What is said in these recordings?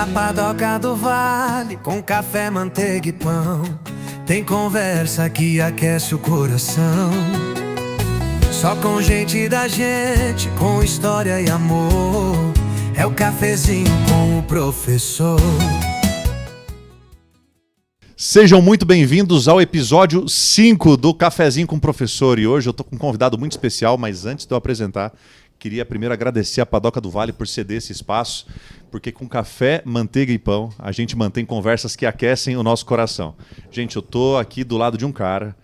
Na padoca do vale, com café, manteiga e pão, tem conversa que aquece o coração. Só com gente da gente, com história e amor, é o cafezinho com o professor. Sejam muito bem-vindos ao episódio 5 do Cafezinho com o Professor. E hoje eu estou com um convidado muito especial, mas antes de eu apresentar, queria primeiro agradecer a Padoca do Vale por ceder esse espaço, porque com café, manteiga e pão, a gente mantém conversas que aquecem o nosso coração. Gente, eu estou aqui do lado de um cara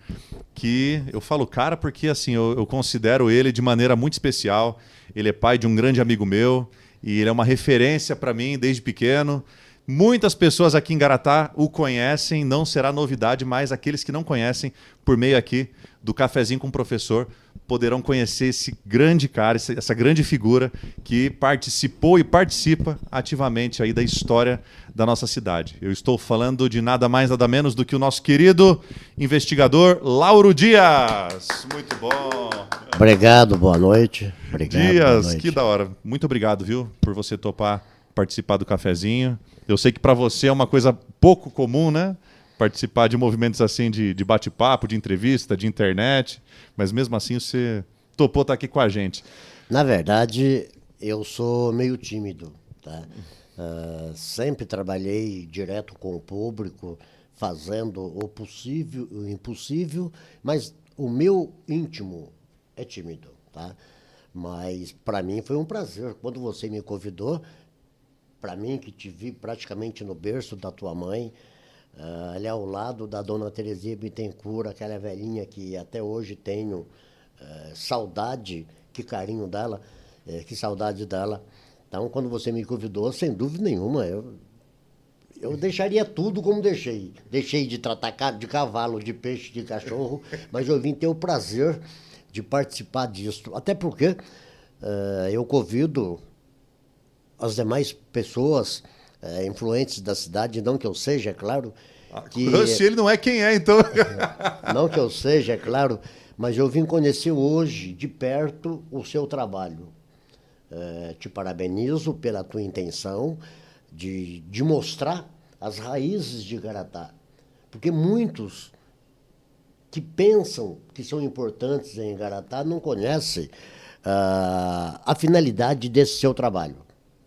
que... Eu falo cara porque assim, eu considero ele de maneira muito especial. Ele é pai de um grande amigo meu e ele é uma referência para mim desde pequeno. Muitas pessoas aqui em Garatá o conhecem, não será novidade, mas aqueles que não conhecem, por meio aqui do Cafezinho com o Professor, poderão conhecer esse grande cara, essa grande figura que participou e participa ativamente aí da história da nossa cidade. Eu estou falando de nada mais, nada menos do que o nosso querido investigador Lauro Dias. Muito bom. Obrigado, boa noite. Obrigado, Dias, boa noite. Que da hora. Muito obrigado, viu, por você topar participar do Cafezinho. Eu sei que para você é uma coisa pouco comum, né? Participar de movimentos assim de bate-papo, de entrevista, de internet, mas mesmo assim você topou estar aqui com a gente. Na verdade, eu sou meio tímido, tá? Sempre trabalhei direto com o público, fazendo o possível, o impossível, mas o meu íntimo é tímido, tá? Mas para mim foi um prazer. Quando você me convidou, para mim, que te vi praticamente no berço da tua mãe, ali ao lado da dona Terezinha Bittencourt, aquela velhinha que até hoje tenho saudade, que carinho dela, que saudade dela. Então, quando você me convidou, sem dúvida nenhuma, eu deixaria tudo como deixei. Deixei de tratar de cavalo, de peixe, de cachorro, mas eu vim ter o prazer de participar disso. Até porque eu convido as demais pessoas influentes da cidade, não que eu seja, é claro. Se ele não é, quem é, então? Não que eu seja, é claro, mas eu vim conhecer hoje, de perto, o seu trabalho. Te parabenizo pela tua intenção de mostrar as raízes de Garatá. Porque muitos que pensam que são importantes em Garatá não conhecem a finalidade desse seu trabalho.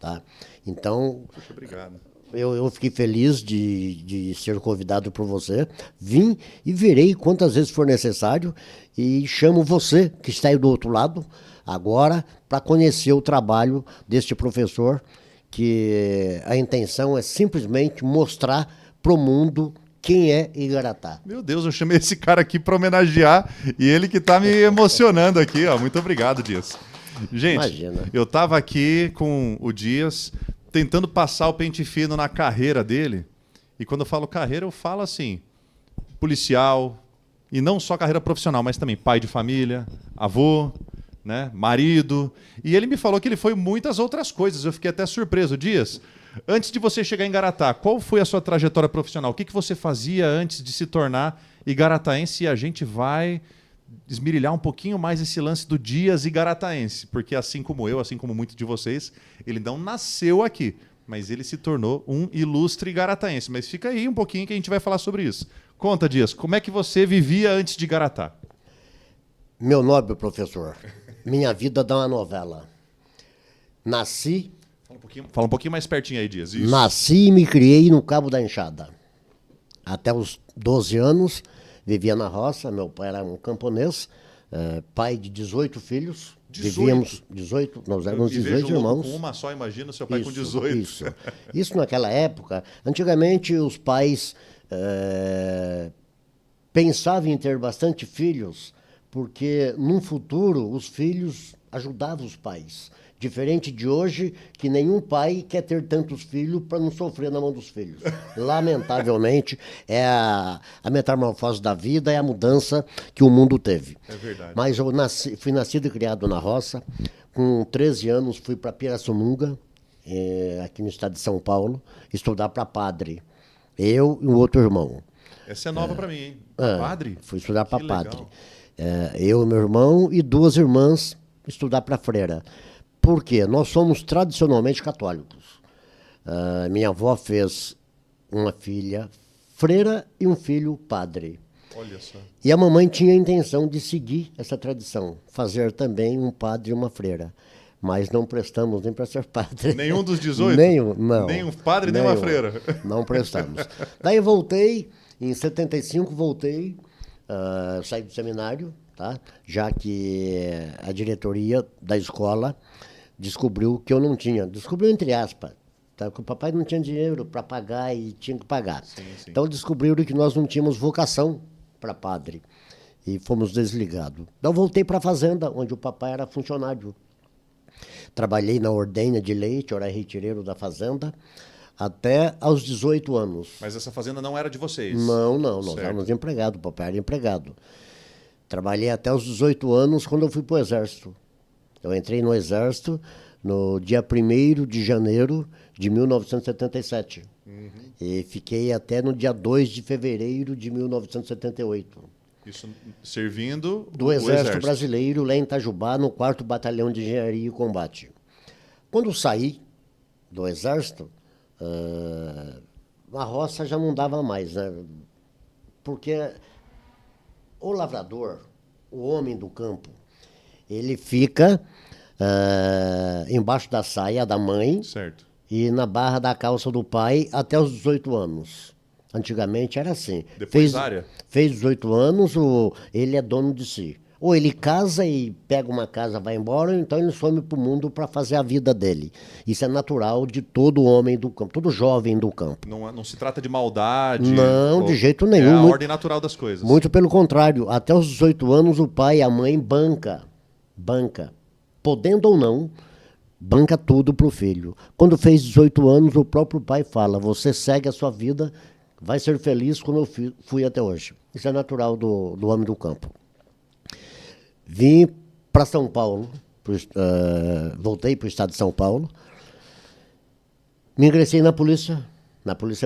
Tá? Então, Poxa, obrigado. Eu fiquei feliz de ser convidado por você. Vim e virei quantas vezes for necessário e chamo você, que está aí do outro lado, agora, para conhecer o trabalho deste professor, que a intenção é simplesmente mostrar para o mundo quem é Igaratá. Meu Deus, eu chamei esse cara aqui para homenagear e ele que está me emocionando aqui. Ó. Muito obrigado, Dias. Gente, Imagina. Eu estava aqui com o Dias tentando passar o pente fino na carreira dele. E quando eu falo carreira, eu falo assim, policial, e não só carreira profissional, mas também pai de família, avô, né, marido. E ele me falou que ele foi muitas outras coisas. Eu fiquei até surpreso. Dias, antes de você chegar em Garatá, qual foi a sua trajetória profissional? O que você fazia antes de se tornar igarataense? E a gente vai esmirilhar um pouquinho mais esse lance do Dias igarataense, porque assim como eu, assim como muitos de vocês, ele não nasceu aqui, mas ele se tornou um ilustre igarataense. Mas fica aí um pouquinho que a gente vai falar sobre isso. Conta, Dias, como é que você vivia antes de Garatá? Meu nobre professor, minha vida dá uma novela. Nasci... Fala um pouquinho mais pertinho aí, Dias. Isso. Nasci e me criei no Cabo da Enxada. Até os 12 anos... Vivia na roça, meu pai era um camponês, pai de 18 filhos. 18? Vivíamos 18, nós éramos 18 irmãos. Com uma só, imagina seu pai com 18. Isso naquela época. Antigamente os pais pensavam em ter bastante filhos, porque num futuro os filhos ajudavam os pais. Diferente de hoje, que nenhum pai quer ter tantos filhos para não sofrer na mão dos filhos. Lamentavelmente, é a metamorfose da vida, é a mudança que o mundo teve. É verdade. Mas eu fui nascido e criado na roça. Com 13 anos, fui para Pirassununga, aqui no estado de São Paulo, estudar para padre. Eu e um outro irmão. Essa é nova para mim, hein? Padre? Fui estudar para padre. Legal. Eu, meu irmão e duas irmãs estudar para freira. Por quê? Nós somos tradicionalmente católicos. Minha avó fez uma filha freira e um filho padre. Olha só. E a mamãe tinha a intenção de seguir essa tradição, fazer também um padre e uma freira. Mas não prestamos nem para ser padre. Nenhum dos 18? Nenhum, não. Nem um padre, nem uma freira. Não prestamos. Daí voltei, em 75 voltei, saí do seminário, tá? Já que a diretoria da escola descobriu que eu não tinha, descobriu entre aspas, tá? Que o papai não tinha dinheiro para pagar e tinha que pagar. Sim. Então descobriram que nós não tínhamos vocação para padre e fomos desligados. Então voltei para a fazenda, onde o papai era funcionário. Trabalhei na ordenha de leite, eu era retireiro da fazenda, até aos 18 anos. Mas essa fazenda não era de vocês? Não, nós Certo. éramos empregados, o papai era empregado. Trabalhei até os 18 anos, quando eu fui para o Exército. Eu entrei no Exército no dia 1º de janeiro de 1977. E fiquei até no dia 2 de fevereiro de 1978. Isso servindo Do Exército Brasileiro, lá em Itajubá, no 4º Batalhão de Engenharia e Combate. Quando saí do Exército, a roça já não dava mais, né? Porque o lavrador, o homem do campo, ele fica embaixo da saia da mãe Certo. e na barra da calça do pai até os 18 anos. Antigamente era assim. Depois área? Fez 18 anos, ele é dono de si. Ou ele casa e pega uma casa, vai embora, ou então ele some para o mundo para fazer a vida dele. Isso é natural de todo homem do campo, todo jovem do campo. Não se trata de maldade? Não, de jeito nenhum. É a Muito- ordem natural das coisas. Muito pelo contrário, até os 18 anos o pai e a mãe banca, podendo ou não, banca tudo pro filho. Quando fez 18 anos, o próprio pai fala, você segue a sua vida, vai ser feliz como eu fui até hoje. Isso é natural do homem do campo. Vim para São Paulo, voltei para o estado de São Paulo, me ingressei na Polícia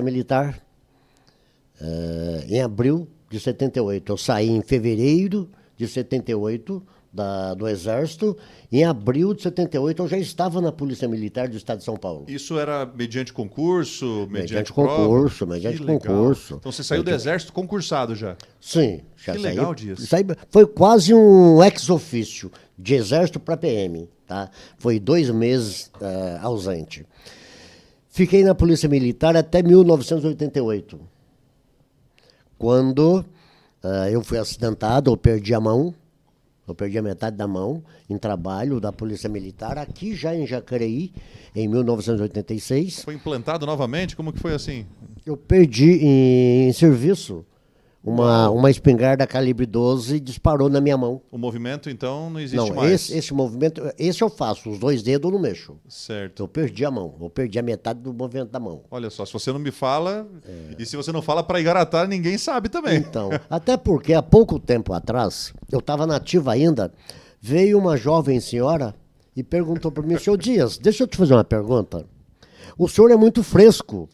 Militar, em abril de 78. Eu saí em fevereiro de 78 do Exército. Em abril de 78 eu já estava na Polícia Militar do Estado de São Paulo. Isso era mediante concurso, Mediante prova? concurso, mediante Que legal. concurso. Então você saiu do exército concursado já. Sim, já Que saí. legal disso. Foi quase um ex-ofício, de Exército para PM. Tá? Foi 2 meses ausente. Fiquei na Polícia Militar até 1988. Quando eu fui acidentado, eu perdi a mão. Eu perdi a metade da mão em trabalho da Polícia Militar, aqui já em Jacareí, em 1986. Foi implantado novamente? Como que foi assim? Eu perdi em serviço uma espingarda calibre 12 disparou na minha mão. O movimento, então, não existe Não, mais? esse movimento, esse eu faço, os 2 dedos eu não mexo. Certo. Eu perdi a mão, eu perdi a metade do movimento da mão. Olha só, se você não me fala, e se você não fala para Igaratá, ninguém sabe também. Então, até porque há pouco tempo atrás, eu estava nativa ainda, veio uma jovem senhora e perguntou para mim, senhor Dias, deixa eu te fazer uma pergunta. O senhor é muito fresco.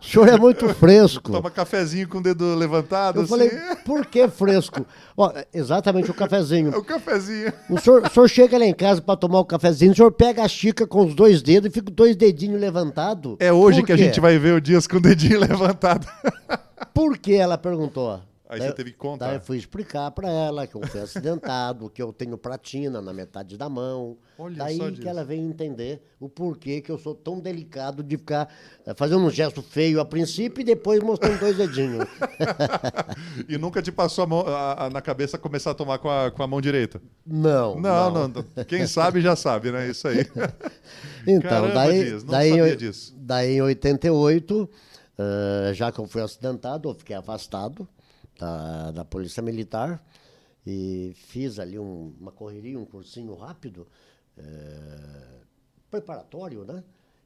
O senhor é muito fresco. Toma cafezinho com o dedo levantado, Eu assim. falei, por que fresco? Ó, exatamente o cafezinho. É o cafezinho. O senhor chega lá em casa para tomar o cafezinho, o senhor pega a xícara com os 2 dedos e fica com 2 dedinhos levantados. É hoje Por que a quê? gente vai ver o Dias com o dedinho levantado. Por que ela perguntou? Aí você teve que contar. Daí eu fui explicar para ela que eu fui acidentado, que eu tenho platina na metade da mão. Olha Daí só que disso. ela veio entender o porquê que eu sou tão delicado de ficar fazendo um gesto feio a princípio e depois mostrando 2 dedinhos. E nunca te passou a mão, na cabeça começar a tomar com a mão direita? Não. Não. Quem sabe já sabe, né? Isso aí. Então, Caramba, Dias, não sabia disso. Daí em 88, já que eu fui acidentado, eu fiquei afastado da Polícia Militar e fiz ali uma correria, um cursinho rápido, preparatório, né?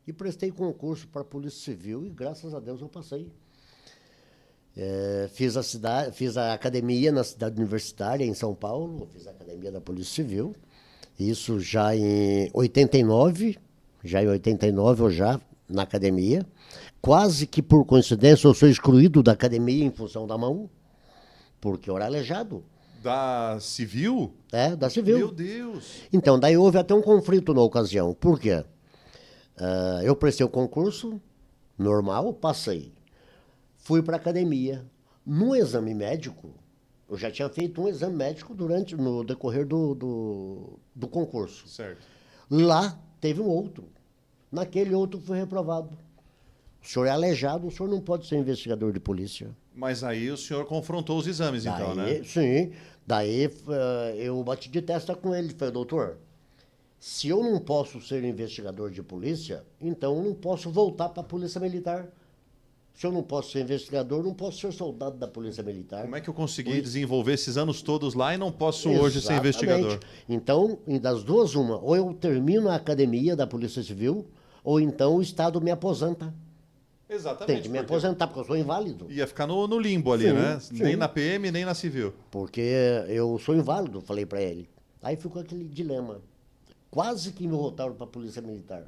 E prestei concurso para a Polícia Civil e graças a Deus eu passei. Fiz a academia na cidade universitária, em São Paulo, fiz a academia da Polícia Civil, isso já em 89, eu já na academia, quase que por coincidência eu sou excluído da academia em função da mão, porque eu era aleijado. Da civil? Da civil. Meu Deus. Então, daí houve até um conflito na ocasião. Por quê? Eu prestei o concurso, normal, passei. Fui para a academia. No exame médico, eu já tinha feito um exame médico no decorrer do concurso. Certo. Lá teve um outro. Naquele outro fui reprovado. O senhor é aleijado, o senhor não pode ser investigador de polícia. Mas aí o senhor confrontou os exames, então, né? Sim. Daí eu bati de testa com ele. Falei, doutor, se eu não posso ser investigador de polícia, então eu não posso voltar para a Polícia Militar. Se eu não posso ser investigador, não posso ser soldado da Polícia Militar. Como é que eu consegui desenvolver esses anos todos lá e não posso hoje ser investigador? Então, das duas, uma. Ou eu termino a academia da Polícia Civil, ou então o Estado me aposenta. Exatamente. Tem que me aposentar, porque eu sou inválido. Ia ficar no limbo ali, Sim, né? sim. Nem na PM, nem na Civil. Porque eu sou inválido, falei para ele. Aí ficou aquele dilema. Quase que me voltaram para a Polícia Militar.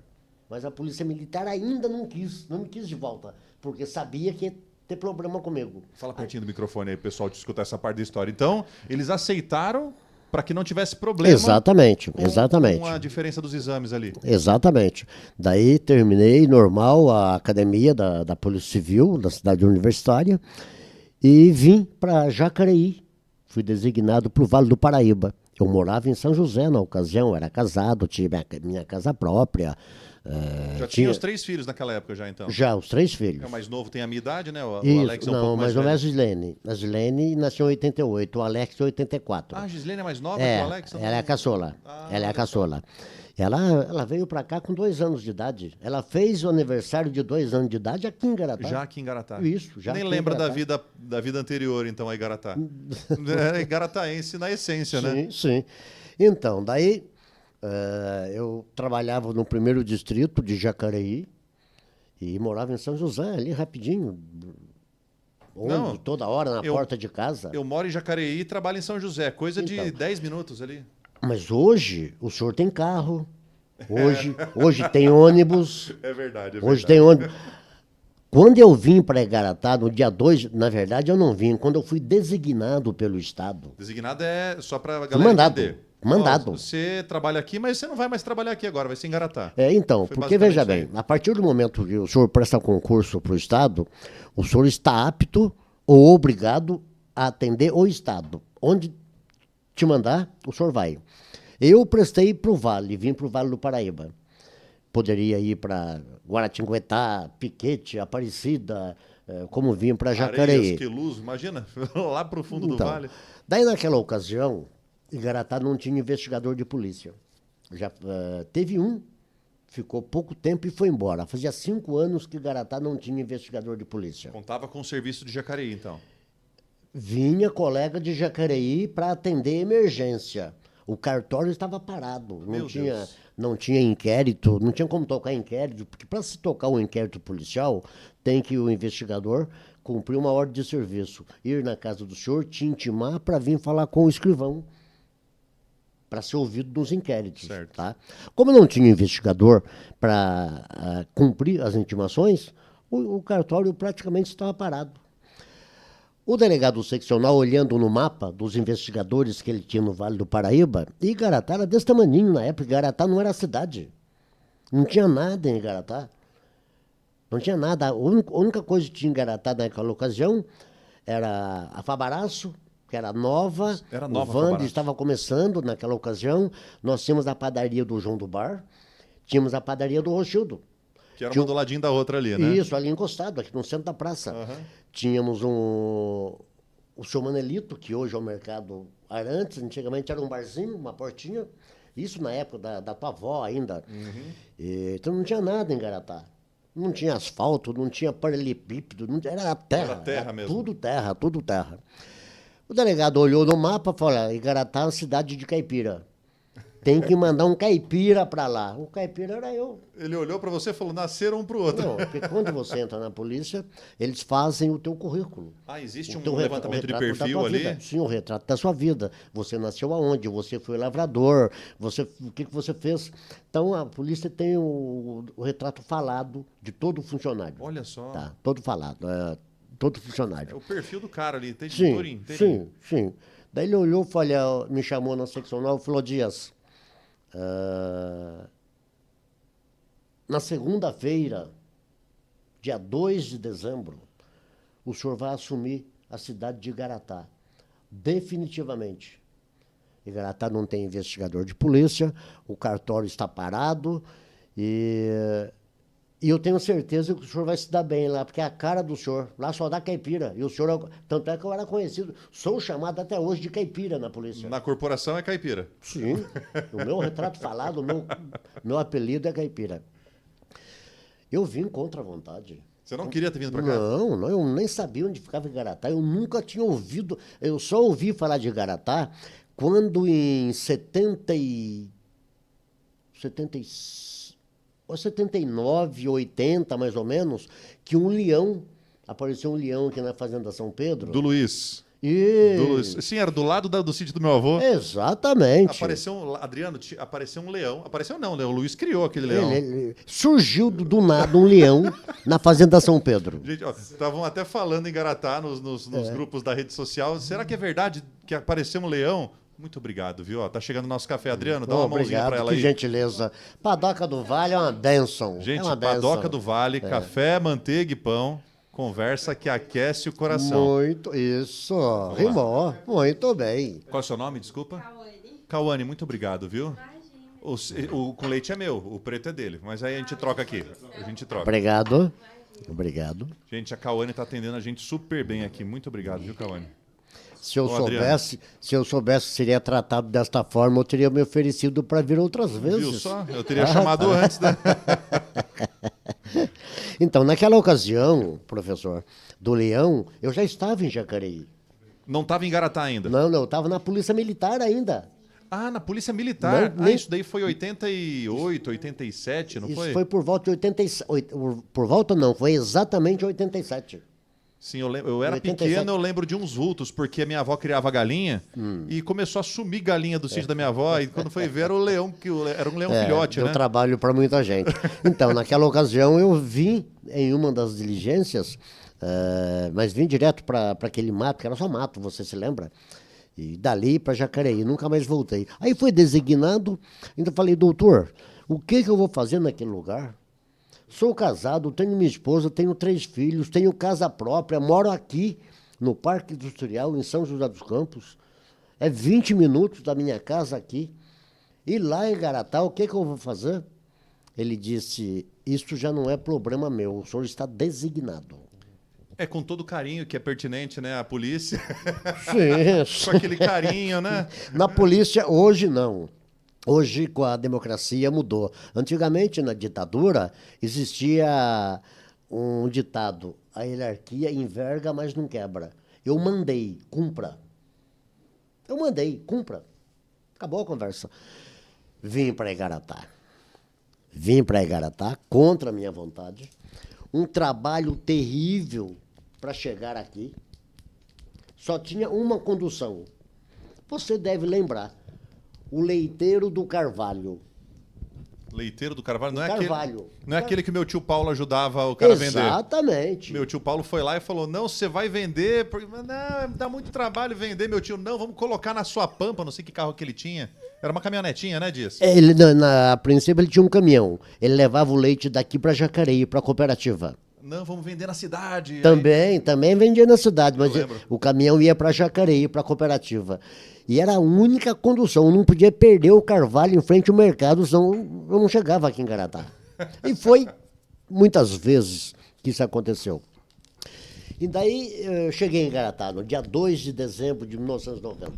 Mas a Polícia Militar ainda não me quis de volta, porque sabia que ia ter problema comigo. Fala pertinho do microfone aí, pessoal, de escutar essa parte da história. Então, eles aceitaram para que não tivesse problema. Exatamente. Com a diferença dos exames ali. Exatamente. Daí terminei normal a academia da Polícia Civil, da cidade universitária, e vim para Jacareí. Fui designado para o Vale do Paraíba. Eu morava em São José na ocasião, era casado, tinha minha casa própria. Já tinha os 3 filhos naquela época já, então? Já, os 3 filhos. O mais novo tem a minha idade, né? O Isso, Alex é um pouco não, mais mas não é a velho. Gislene. A Gislene nasceu em 88, o Alex em 84. Ah, a Gislene é mais nova É, que o Alex? ela é a caçula. Ela é a caçula. Ela veio para cá com 2 anos de idade. Ela fez o aniversário de 2 anos de idade aqui em Garatá. Já aqui em Garatá. Isso, já Nem aqui em lembra Garatá. da vida anterior, então, aí, Garatá. É garataense na essência, né? Sim, sim. Então, daí eu trabalhava no 1º distrito de Jacareí e morava em São José, ali rapidinho. Não, Toda hora na porta de casa. Eu moro em Jacareí e trabalho em São José. Coisa de Então. 10 minutos ali. Mas hoje o senhor tem carro. Hoje tem ônibus. É verdade, Hoje tem ônibus. Quando eu vim para Igaratá, no dia 2, na verdade eu não vim, quando eu fui designado pelo Estado. Designado é só para a galera Mandado. entender. Mandado. Ó, você trabalha aqui, mas você não vai mais trabalhar aqui agora, vai ser em Garatá. Então, Foi porque basicamente veja isso aí. bem, a partir do momento que o senhor presta concurso para o Estado, o senhor está apto ou obrigado a atender o Estado. Onde te mandar, o senhor vai. Eu prestei para o Vale, vim para o Vale do Paraíba. Poderia ir para Guaratinguetá, Piquete, Aparecida, como vim para Jacareí. Areias, Queluz, imagina, lá pro fundo do Então, vale. daí naquela ocasião, Igaratá não tinha investigador de polícia. Já teve um, ficou pouco tempo e foi embora. Fazia 5 anos que Igaratá não tinha investigador de polícia. Contava com o serviço de Jacareí, então. Vinha colega de Jacareí para atender emergência. O cartório estava parado, Meu Deus. não tinha inquérito, não tinha como tocar inquérito, porque para se tocar um inquérito policial, tem que o investigador cumprir uma ordem de serviço, ir na casa do senhor, te intimar para vir falar com o escrivão, para ser ouvido nos inquéritos. Certo. Tá? Como não tinha investigador para cumprir as intimações, o cartório praticamente estava parado. O delegado seccional, olhando no mapa dos investigadores que ele tinha no Vale do Paraíba, e Igaratá era desse tamaninho na época. Igaratá não era cidade. Não tinha nada em Igaratá. Não tinha nada. A única coisa que tinha em Igaratá naquela ocasião era a Fabaraço, que era nova. Era nova o a Vande Fabaraço. estava começando naquela ocasião. Nós tínhamos a padaria do João do Bar, tínhamos a padaria do Rochildo. Que era uma do ladinho da outra ali, né? Isso, ali encostado, aqui no centro da praça. Tínhamos o seu Manelito, que hoje é o mercado Arantes, antigamente era um barzinho, uma portinha. Isso na época da tua avó ainda. Então não tinha nada em Garatá. Não tinha asfalto, não tinha paralelepípedo, era terra. Era terra mesmo. Tudo terra, tudo terra. O delegado olhou no mapa e falou, Igaratá é uma cidade de caipira. Tem que mandar um caipira para lá. O caipira era eu. Ele olhou para você e falou, nasceram um pro outro. Não, porque quando você entra na polícia, eles fazem o teu currículo. Ah, existe O um teu levantamento de retrato da perfil tua ali? vida. Sim, o retrato da sua vida. Você nasceu aonde? Você foi lavrador? O que você fez? Então, a polícia tem o retrato falado de todo funcionário. Olha só. Tá, todo falado. Todo funcionário. É o perfil do cara ali, tem Sim, inteirinho. sim. Daí ele olhou, me chamou na seccional e falou, Dias, na segunda-feira, dia 2 de dezembro, o senhor vai assumir a cidade de Igaratá, definitivamente. Igaratá não tem investigador de polícia, o cartório está parado e eu tenho certeza que o senhor vai se dar bem lá, porque é a cara do senhor. Lá só dá caipira. E o senhor, tanto é que eu era conhecido, sou chamado até hoje de caipira na polícia. Na corporação é caipira. Sim, o meu retrato falado, meu apelido é caipira. Eu vim contra a vontade. Você não queria ter vindo para cá? Não, eu nem sabia onde ficava Igaratá. Eu nunca tinha ouvido. Eu só ouvi falar de Igaratá quando em 79, 80 mais ou menos, que apareceu um leão aqui na Fazenda São Pedro. Do Luiz. E... Do Luiz. Sim, era do lado do sítio do meu avô. Exatamente. Adriano, apareceu um leão. Apareceu não, o Luiz criou aquele leão. Surgiu do nada um leão na Fazenda São Pedro. Gente, estavam até falando em Garatá nos grupos da rede social. Será que é verdade que apareceu um leão? Muito obrigado, viu? Ó, tá chegando o nosso café, Adriano. Dá uma mãozinha pra ela aí. Que gentileza. Padoca do Vale é uma bênção. Gente, é uma Padoca do Vale, café, manteiga e pão. Conversa que aquece o coração. Muito, isso. Rimou. Muito bem. Qual é o seu nome, desculpa? Cauane. Cauane, muito obrigado, viu? Imagina. O com leite é meu, o preto é dele. Mas aí a gente troca aqui. A gente troca. Obrigado. Obrigado. Gente, a Cauane tá atendendo a gente super bem aqui. Muito obrigado, viu, Cauane? Se eu soubesse que seria tratado desta forma, eu teria me oferecido para vir outras vezes. Viu só? Eu teria chamado antes, né? Então, naquela ocasião, professor, do leão, eu já estava em Jacareí. Não estava em Garatá ainda? Não, eu estava na Polícia Militar ainda. Ah, na Polícia Militar. Não, nem... isso daí foi 88, 87, não foi? Isso foi por volta de 87. Por volta não, foi exatamente 87. Sim, eu era 87. pequeno, eu lembro de uns vultos, porque a minha avó criava galinha e começou a sumir galinha do sítio da minha avó. E quando foi ver, era um leão filhote, deu né? Trabalho para muita gente. Então, naquela ocasião, eu vim em uma das diligências, mas vim direto para aquele mato, que era só mato, você se lembra? E dali para Jacareí, nunca mais voltei. Aí fui designado, ainda falei, doutor, o que eu vou fazer naquele lugar? Sou casado, tenho minha esposa, tenho 3 filhos, tenho casa própria, moro aqui no Parque Industrial, em São José dos Campos. É 20 minutos da minha casa aqui. E lá em Igaratá, o que eu vou fazer? Ele disse, isso já não é problema meu, o senhor está designado. É com todo carinho que é pertinente, né? A polícia. Sim. Com aquele carinho, né? Na polícia, hoje não. Hoje, com a democracia, mudou. Antigamente, na ditadura, existia um ditado: a hierarquia enverga, mas não quebra. Eu mandei, cumpra. Eu mandei, cumpra. Acabou a conversa. Vim para Igaratá. Vim para Igaratá, contra a minha vontade. Um trabalho terrível para chegar aqui. Só tinha uma condução. Você deve lembrar. O leiteiro do Carvalho. Leiteiro do Carvalho? Não é Carvalho. Não é aquele que meu tio Paulo ajudava o cara a vender? Exatamente. Meu tio Paulo foi lá e falou, não, você vai vender, porque não, dá muito trabalho vender. Meu tio, não, vamos colocar na sua pampa, não sei que carro que ele tinha. Era uma caminhonetinha, né, Dias? Ele, a princípio ele tinha um caminhão. Ele levava o leite daqui para Jacareí, para a cooperativa. Não, vamos vender na cidade. Também vendia na cidade, mas lembro. o caminhão ia para Jacareí, para a cooperativa. E era a única condução, eu não podia perder o Carvalho em frente ao mercado, senão eu não chegava aqui em Igaratá. E foi muitas vezes que isso aconteceu. E daí eu cheguei em Igaratá no dia 2 de dezembro de 1990.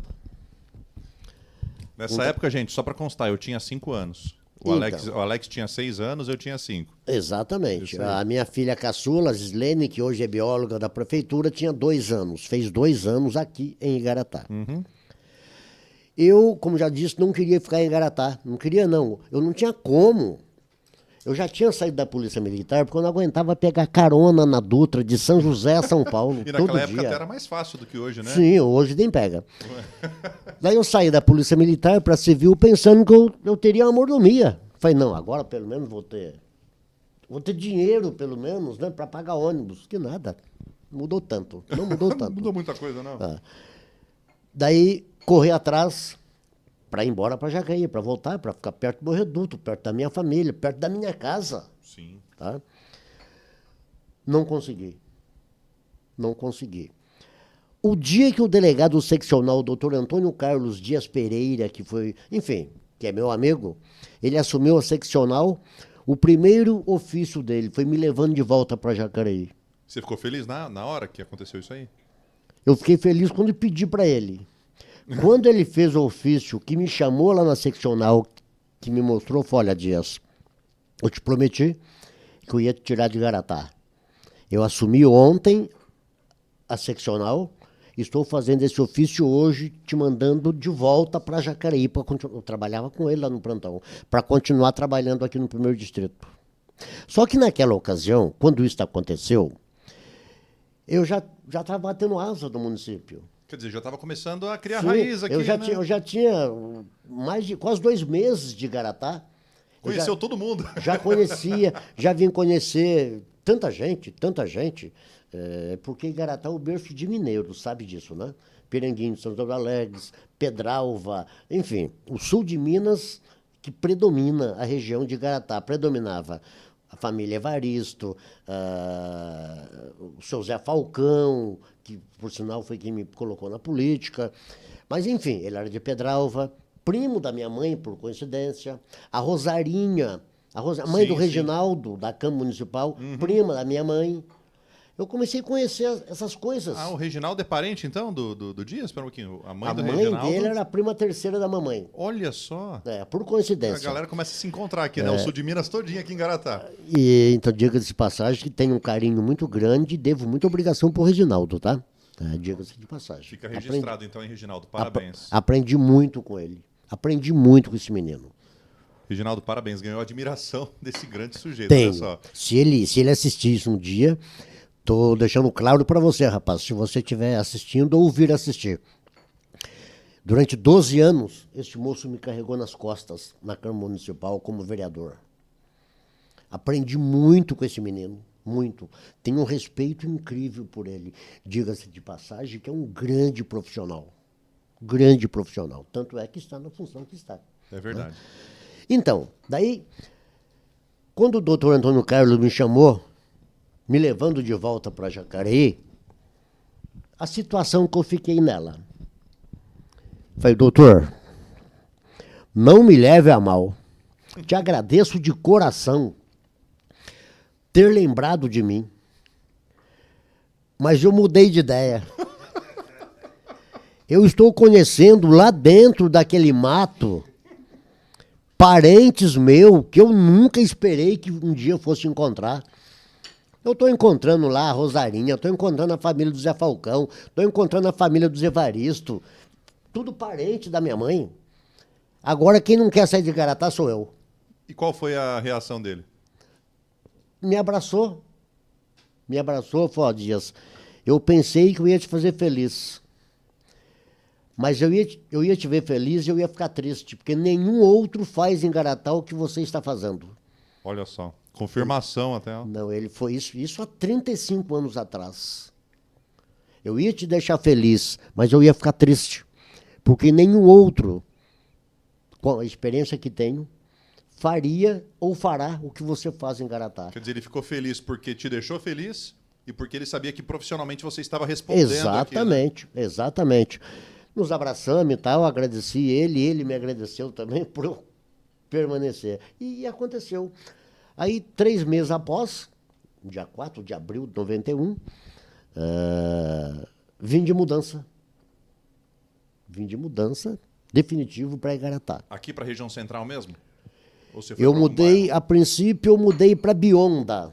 Nessa época, gente, só para constar, eu tinha 5 anos. O Alex tinha 6 anos, eu tinha 5. Exatamente. A minha filha caçula, Gislene, que hoje é bióloga da prefeitura, tinha 2 anos. Fez 2 anos aqui em Igaratá. Uhum. Eu, como já disse, não queria ficar em Igaratá. Não queria, não. Eu não tinha como. Eu já tinha saído da Polícia Militar porque eu não aguentava pegar carona na Dutra de São José a São Paulo. E todo naquela época dia. até era mais fácil do que hoje, né? Sim, hoje nem pega. Daí eu saí da Polícia Militar para Civil pensando que eu teria uma mordomia. Falei, não, agora pelo menos vou ter dinheiro, pelo menos, né, para pagar ônibus. Que nada. Mudou tanto. Não mudou tanto. Mudou muita coisa, não? Daí, corri atrás para ir embora para Jacareí, para voltar, para ficar perto do meu reduto, perto da minha família, perto da minha casa. Sim. Tá? Não consegui. Não consegui. O dia que o delegado seccional, o doutor Antônio Carlos Dias Pereira, que foi, enfim, que é meu amigo, ele assumiu a seccional, o primeiro ofício dele foi me levando de volta para Jacareí. Você ficou feliz na hora que aconteceu isso aí? Eu fiquei feliz quando pedi para ele. Quando ele fez o ofício, que me chamou lá na seccional, que me mostrou, falou, olha, Dias, eu te prometi que eu ia te tirar de Garatá. Eu assumi ontem a seccional, estou fazendo esse ofício hoje, te mandando de volta para Jacareí, para continuar. Eu trabalhava com ele lá no plantão, para continuar trabalhando aqui no 1º Distrito. Só que naquela ocasião, quando isso aconteceu, eu já estava batendo asa do município. Quer dizer, já estava começando a criar Sim, raiz aqui, né? eu já tinha mais de quase 2 meses de Garatá. Conheceu todo mundo. Já conhecia, já vim conhecer tanta gente, porque Igaratá é o berço de mineiros, sabe disso, né? Piranguinho, São José dos Alegres, Pedralva, enfim, o sul de Minas que predomina a região de Igaratá. Predominava a família Evaristo, o seu Zé Falcão, que por sinal foi quem me colocou na política. Mas, enfim, ele era de Pedralva, primo da minha mãe, por coincidência, a Rosarinha, a mãe do Reginaldo, da Câmara Municipal, prima da minha mãe. Eu comecei a conhecer essas coisas. Ah, o Reginaldo é parente, então, do Dias? Espera um pouquinho. A mãe do mãe Reginaldo... dele era a prima terceira da mamãe. Olha só. Por A coincidência. galera começa a se encontrar aqui, né? O sul de Minas todinho aqui em Garatá. E, então, diga-se de passagem que tenho um carinho muito grande e devo muita obrigação pro Reginaldo, tá? Diga-se de passagem. Fica registrado, então, hein, Reginaldo? Parabéns. Aprendi muito com ele. Aprendi muito com esse menino. Reginaldo, parabéns. Ganhou a admiração desse grande sujeito. Tenho. Olha só. Se ele assistir isso um dia, tô deixando claro para você, rapaz, se você estiver assistindo ou vir assistir. Durante 12 anos, este moço me carregou nas costas na Câmara Municipal como vereador. Aprendi muito com esse menino, muito. Tenho um respeito incrível por ele. Diga-se de passagem que é um grande profissional. Grande profissional. Tanto é que está na função que está. É verdade. Né? Então, daí, quando o doutor Antônio Carlos me chamou, me levando de volta para Jacareí, a situação que eu fiquei nela. Falei, doutor, não me leve a mal. Te agradeço de coração ter lembrado de mim. Mas eu mudei de ideia. Eu estou conhecendo lá dentro daquele mato parentes meus que eu nunca esperei que um dia fosse encontrar. Eu estou encontrando lá a Rosarinha, estou encontrando a família do Zé Falcão, estou encontrando a família do Zé Evaristo, tudo parente da minha mãe. Agora quem não quer sair de Garatá sou eu. E qual foi a reação dele? Me abraçou, falou, Dias, eu pensei que eu ia te fazer feliz. Mas eu ia te ver feliz e eu ia ficar triste, porque nenhum outro faz em Garatá o que você está fazendo. Olha só, confirmação até. Não, ele foi isso há 35 anos atrás. Eu ia te deixar feliz, mas eu ia ficar triste, porque nenhum outro, com a experiência que tenho, faria ou fará o que você faz em Garatá. Quer dizer, ele ficou feliz porque te deixou feliz e porque ele sabia que profissionalmente você estava respondendo. Exatamente, aqui, né? Exatamente. Nos abraçamos e tal, agradeci ele me agradeceu também por eu permanecer. E aconteceu. Aí, 3 meses após, dia 4 de abril de 91, vim de mudança. Vim de mudança, definitivo para Igaratá. Aqui para a região central mesmo? Ou você foi Eu mudei, a princípio eu mudei para Bionda.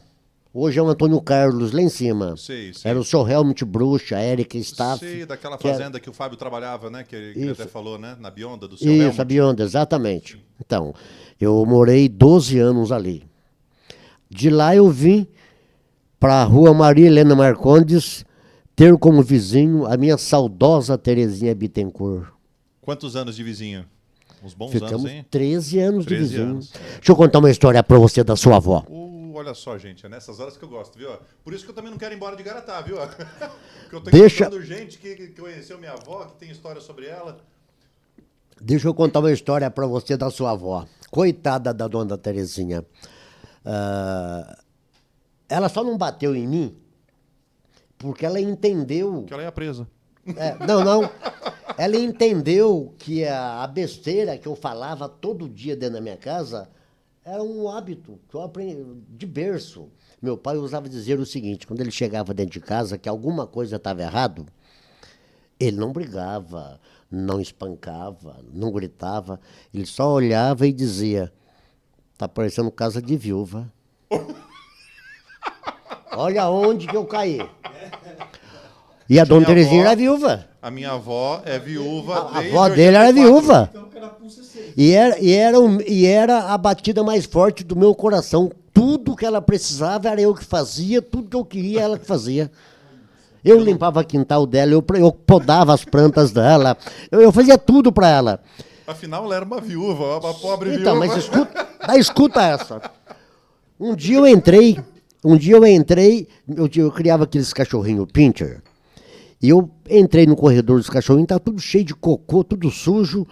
Hoje é o Antônio Carlos, lá em cima. Sei. Era o seu Helmut Bruch, a Erika Staff. Sei, daquela fazenda que o Fábio trabalhava, né? Que ele até falou, né? Na Bionda, do seu Isso, Helmut. a Bionda, exatamente. Então, eu morei 12 anos ali. De lá eu vim para a rua Maria Helena Marcondes, ter como vizinho a minha saudosa Terezinha Bittencourt. Quantos anos de vizinho? Uns bons Ficamos anos, hein? 13 anos 13 de vizinho. anos. Deixa eu contar uma história para você da sua avó. Olha só, gente, é nessas horas que eu gosto, viu? Por isso que eu também não quero ir embora de Garatá, viu? Porque eu tô encontrando gente que conheceu minha avó, que tem história sobre ela. Deixa eu contar uma história para você da sua avó. Coitada da dona Terezinha. Ela só não bateu em mim porque ela entendeu. Que ela é presa. Não. Ela entendeu que a besteira que eu falava todo dia dentro da minha casa era um hábito que eu aprendi de berço. Meu pai usava dizer o seguinte, quando ele chegava dentro de casa que alguma coisa estava errado, ele não brigava, não espancava, não gritava, ele só olhava e dizia, tá parecendo casa de viúva. Olha onde que eu caí. E a dona Terezinha era viúva. A minha avó é viúva. A avó dele era viúva. E era a batida mais forte do meu coração. Tudo que ela precisava era eu que fazia, tudo que eu queria ela que fazia. Eu limpava o quintal dela, eu podava as plantas dela, eu fazia tudo para ela. Afinal, ela era uma viúva, uma pobre viúva. Então, mas escuta essa. Um dia eu entrei, eu criava aqueles cachorrinhos pincher. E eu entrei no corredor dos cachorrinhos, estava tudo cheio de cocô, tudo sujo.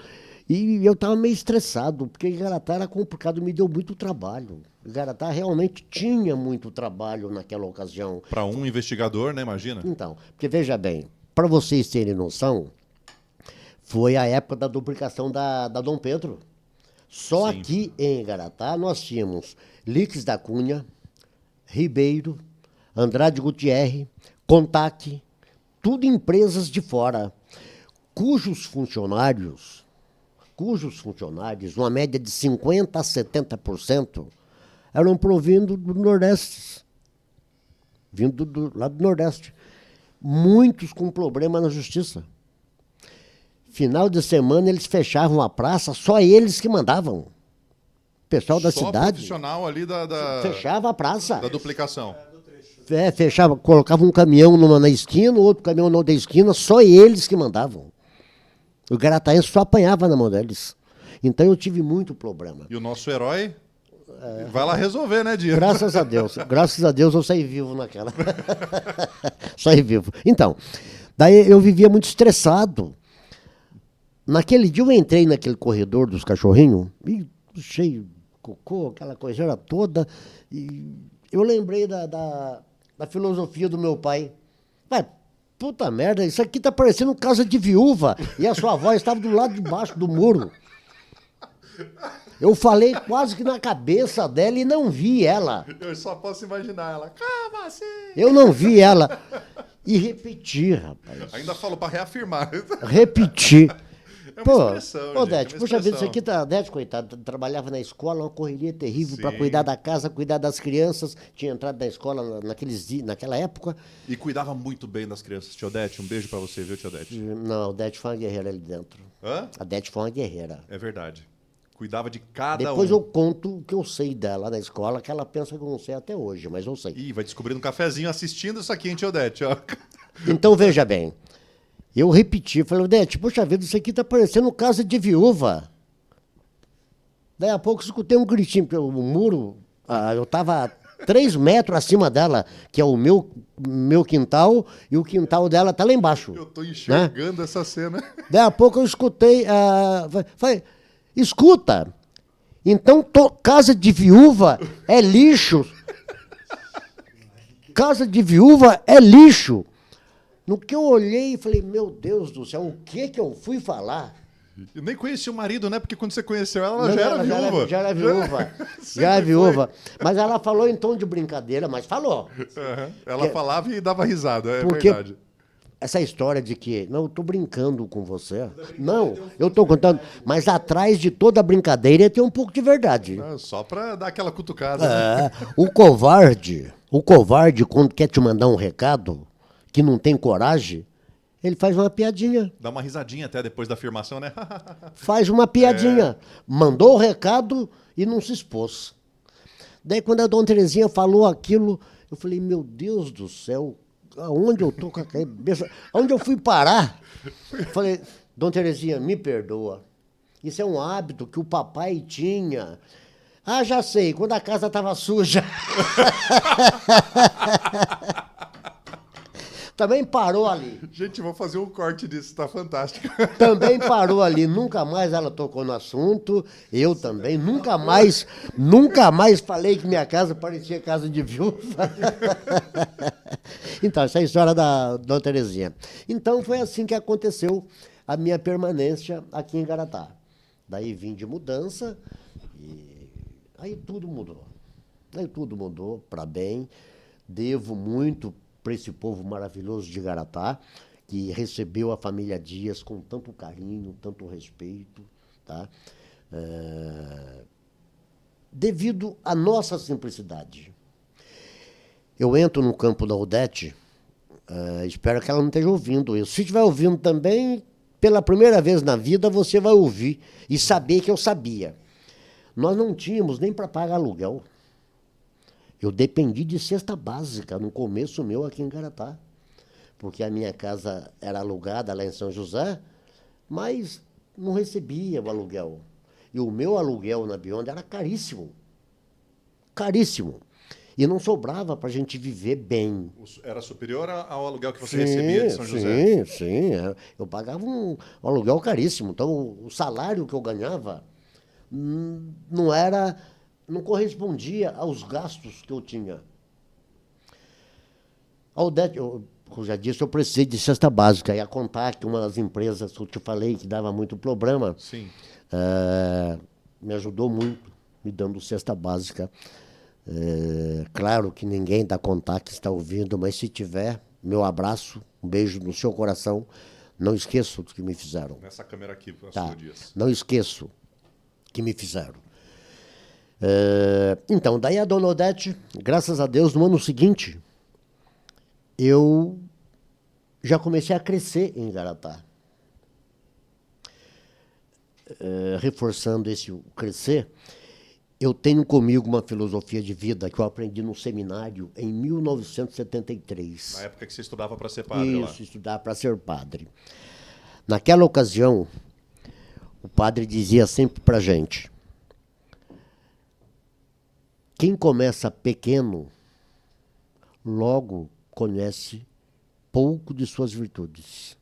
E eu estava meio estressado, porque Igaratá era complicado, me deu muito trabalho. Igaratá realmente tinha muito trabalho naquela ocasião. Para um investigador, né? Imagina. Então, porque veja bem, para vocês terem noção, foi a época da duplicação da Dom Pedro. Só Sim. aqui em Igaratá nós tínhamos Lix da Cunha, Ribeiro, Andrade Gutierre, Contac, tudo empresas de fora, cujos funcionários, uma média de 50% a 70%, eram provindos do Nordeste, vindo lá do Nordeste. Muitos com problema na justiça. Final de semana eles fechavam a praça, só eles que mandavam. O pessoal da cidade. Profissional ali fechava a praça. Da duplicação. Fechava, colocava um caminhão na esquina, outro caminhão na outra esquina, só eles que mandavam. O garataense só apanhava na mão deles. Então eu tive muito problema. E o nosso herói vai lá resolver, né, Dia? Graças a Deus eu saí vivo naquela. Saí vivo. Então, daí eu vivia muito estressado. Naquele dia eu entrei naquele corredor dos cachorrinhos, e cheio de cocô, aquela coiseira toda, e eu lembrei da filosofia do meu pai. Vai, puta merda, isso aqui tá parecendo casa de viúva, e a sua avó estava do lado de baixo do muro. Eu falei quase que na cabeça dela e não vi ela. Eu só posso imaginar ela. Calma, assim. Eu não vi ela. E repeti, rapaz. Ainda falou para reafirmar. Repeti. É uma expressão, gente, Dete, é uma puxa vida, isso expressão. aqui tá. Dete, coitado, trabalhava na escola, uma correria terrível para Sim. cuidar da casa, cuidar das crianças. Tinha entrado na escola naquela época. E cuidava muito bem das crianças. Tio Odete, um beijo para você, viu, Tio Odete? Não, a Dete foi uma guerreira ali dentro. Hã? A Dete foi uma guerreira. É verdade. Cuidava de cada Depois um. eu conto o que eu sei dela na escola, que ela pensa que eu não sei até hoje, mas eu sei. Ih, vai descobrindo um cafezinho assistindo isso aqui, hein, Tio Odete, ó. Então, veja bem. Eu repeti, falei, Odete, poxa vida, isso aqui tá parecendo casa de viúva. Daí a pouco eu escutei um gritinho, pelo muro, eu estava 3 metros acima dela, que é o meu quintal, e o quintal dela tá lá embaixo. Eu tô enxergando essa cena. Daí a pouco eu escutei, falei, escuta, então casa de viúva é lixo. Casa de viúva é lixo. No que eu olhei e falei, meu Deus do céu, o que eu fui falar? Eu nem conheci o marido, né? Porque quando você conheceu ela, já era viúva. Já era viúva. Já era viúva. Mas ela falou em tom de brincadeira, mas falou. Uhum. Ela falava e dava risada, é Porque verdade. essa história de que, não, eu tô brincando com você. Não, eu tô contando. Mas atrás de toda brincadeira tem um pouco de verdade. Só pra dar aquela cutucada. Né? O covarde, quando quer te mandar um recado, que não tem coragem, ele faz uma piadinha. Dá uma risadinha até depois da afirmação, né? Faz uma piadinha. Mandou o recado e não se expôs. Daí, quando a dona Terezinha falou aquilo, eu falei, meu Deus do céu, aonde eu tô com a cabeça? Aonde eu fui parar? Falei, dona Terezinha, me perdoa. Isso é um hábito que o papai tinha. Ah, já sei, quando a casa estava suja. Também parou ali. Gente, vou fazer um corte disso, tá fantástico. Também parou ali. Nunca mais ela tocou no assunto. Eu também. Nunca mais falei que minha casa parecia casa de viúva. Então, essa é a história da Dona Terezinha. Então, foi assim que aconteceu a minha permanência aqui em Garatá. Daí vim de mudança e aí tudo mudou. Aí tudo mudou para bem. Devo muito para esse povo maravilhoso de Garatá, que recebeu a família Dias com tanto carinho, tanto respeito, tá? Devido à nossa simplicidade. Eu entro no campo da Odete, espero que ela não esteja ouvindo isso. Se estiver ouvindo também, pela primeira vez na vida, você vai ouvir e saber que eu sabia. Nós não tínhamos nem para pagar aluguel. Eu dependi de cesta básica no começo meu aqui em Garatá, porque a minha casa era alugada lá em São José, mas não recebia o aluguel. E o meu aluguel na Beyond era caríssimo. Caríssimo. E não sobrava para a gente viver bem. Era superior ao aluguel que você recebia de São José? Sim. Eu pagava um aluguel caríssimo. Então, o salário que eu ganhava não correspondia aos gastos que eu tinha. A Odete, eu já disse, eu precisei de cesta básica. E a Contact, uma das empresas que eu te falei que dava muito problema, Sim. me ajudou muito, me dando cesta básica. Claro que ninguém da Contact está ouvindo, mas se tiver, meu abraço, um beijo no seu coração. Não esqueço do que me fizeram. Nessa câmera aqui, Tá. Sr. Dias. Não esqueço que me fizeram. Então, daí a Dona Odete, graças a Deus, no ano seguinte, eu já comecei a crescer em Garatá. Reforçando esse crescer, eu tenho comigo uma filosofia de vida que eu aprendi no seminário em 1973. Na época que você estudava para ser padre lá. Isso, estudar para ser padre. Naquela ocasião, o padre dizia sempre para a gente: quem começa pequeno, logo conhece pouco de suas virtudes.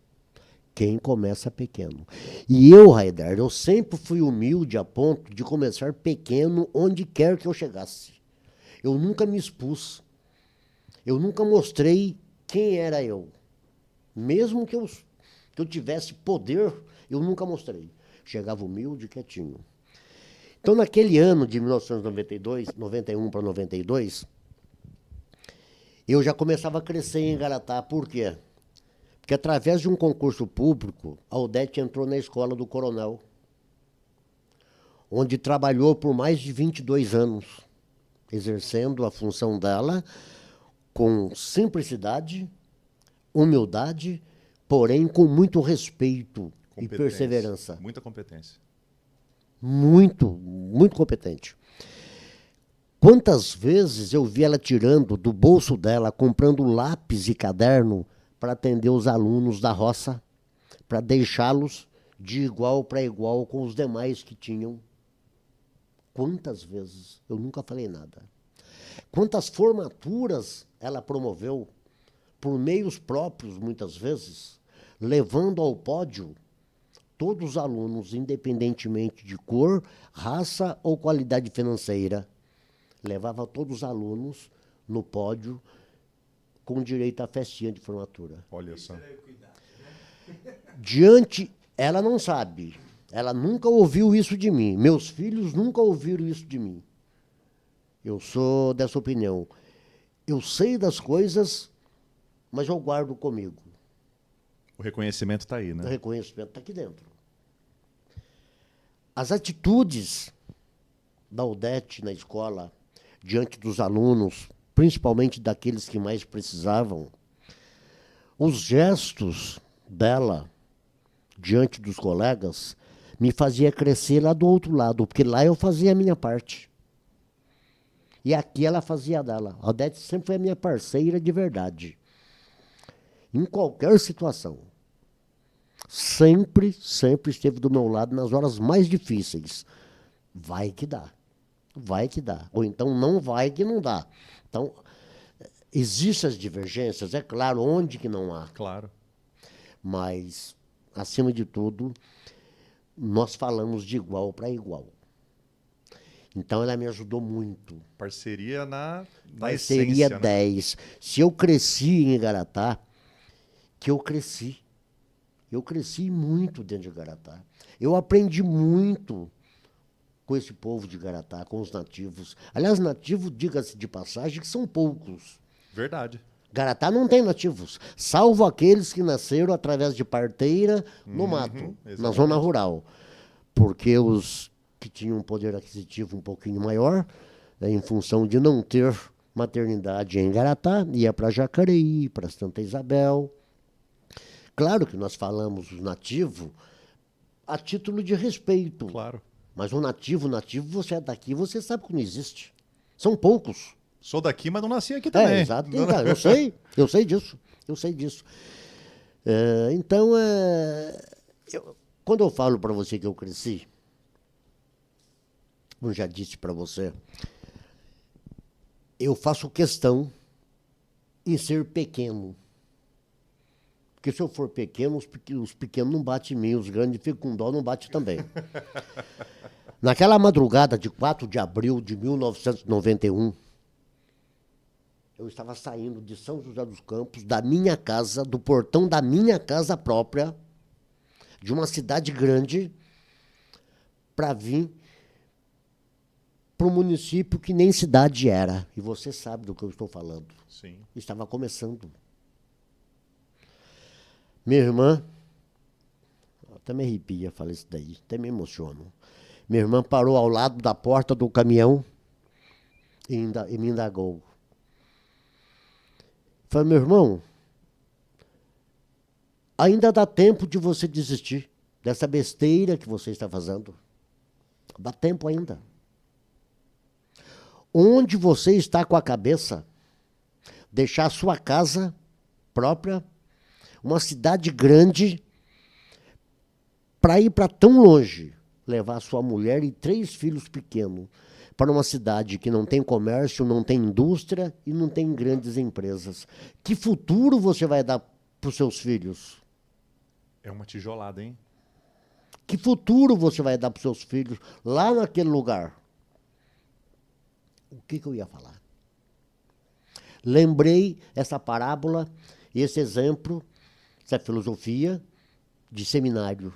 Quem começa pequeno. E eu, Raider, eu sempre fui humilde a ponto de começar pequeno onde quer que eu chegasse. Eu nunca me expus. Eu nunca mostrei quem era eu. Mesmo que eu tivesse poder, eu nunca mostrei. Chegava humilde e quietinho. Então, naquele ano de 1992, 91 para 92, eu já começava a crescer em Garatá. Por quê? Porque através de um concurso público, a Odete entrou na escola do Coronel, onde trabalhou por mais de 22 anos, exercendo a função dela com simplicidade, humildade, porém com muito respeito e perseverança. Muita competência. Muito competente. Quantas vezes eu vi ela tirando do bolso dela, comprando lápis e caderno para atender os alunos da roça, para deixá-los de igual para igual com os demais que tinham. Quantas vezes? Eu nunca falei nada. Quantas formaturas ela promoveu, por meios próprios, muitas vezes, levando ao pódio todos os alunos, independentemente de cor, raça ou qualidade financeira. Levava todos os alunos no pódio com direito à festinha de formatura. Olha só. Ela não sabe. Ela nunca ouviu isso de mim. Meus filhos nunca ouviram isso de mim. Eu sou dessa opinião. Eu sei das coisas, mas eu guardo comigo. O reconhecimento está aí, né? O reconhecimento está aqui dentro. As atitudes da Odete na escola, diante dos alunos, principalmente daqueles que mais precisavam, os gestos dela diante dos colegas me fazia crescer lá do outro lado, porque lá eu fazia a minha parte. E aqui ela fazia a dela. A Odete sempre foi a minha parceira de verdade. Em qualquer situação. Sempre esteve do meu lado nas horas mais difíceis. Vai que dá. Vai que dá. Ou então não vai que não dá. Então, Existem as divergências, é claro, onde que não há. Claro. Mas, acima de tudo, nós falamos de igual para igual. Então, ela me ajudou muito. Parceria na Parceria essência, né? 10. Se eu cresci em Igaratá, que eu cresci. Eu cresci muito dentro de Igaratá. Eu aprendi muito com esse povo de Igaratá, com os nativos. Aliás, nativos, diga-se de passagem, que são poucos. Verdade. Igaratá não tem nativos, salvo aqueles que nasceram através de parteira no mato, na exatamente. zona rural. Porque os que tinham um poder aquisitivo um pouquinho maior, em função de não ter maternidade em Igaratá, ia para Jacareí, para Santa Isabel. Claro que nós falamos o nativo a título de respeito. Claro. Mas o nativo, você é daqui, você sabe que não existe. São poucos. Sou daqui, mas não nasci aqui também. Exato. Então, eu sei disso. Eu sei disso. Então, quando eu falo para você que eu cresci, como já disse para você, eu faço questão em ser pequeno. Porque se eu for pequeno, os pequenos não batem em mim, os grandes ficam com dó, não batem também. Naquela madrugada de 4 de abril de 1991, eu estava saindo de São José dos Campos, da minha casa, do portão da minha casa própria, de uma cidade grande, para vir para um município que nem cidade era. E você sabe do que eu estou falando. Sim. Estava começando. Minha irmã, até me arrepia falar isso daí, até me emociono. Minha irmã parou ao lado da porta do caminhão e me indagou. Falei, meu irmão, ainda dá tempo de você desistir dessa besteira que você está fazendo. Dá tempo ainda. Onde você está com a cabeça? Deixar a sua casa própria, uma cidade grande, para ir para tão longe, levar sua mulher e 3 filhos pequenos para uma cidade que não tem comércio, não tem indústria e não tem grandes empresas. Que futuro você vai dar para os seus filhos? É uma tijolada, hein? Que futuro você vai dar para os seus filhos lá naquele lugar? O que eu ia falar? Lembrei essa parábola, esse exemplo, essa filosofia de seminário.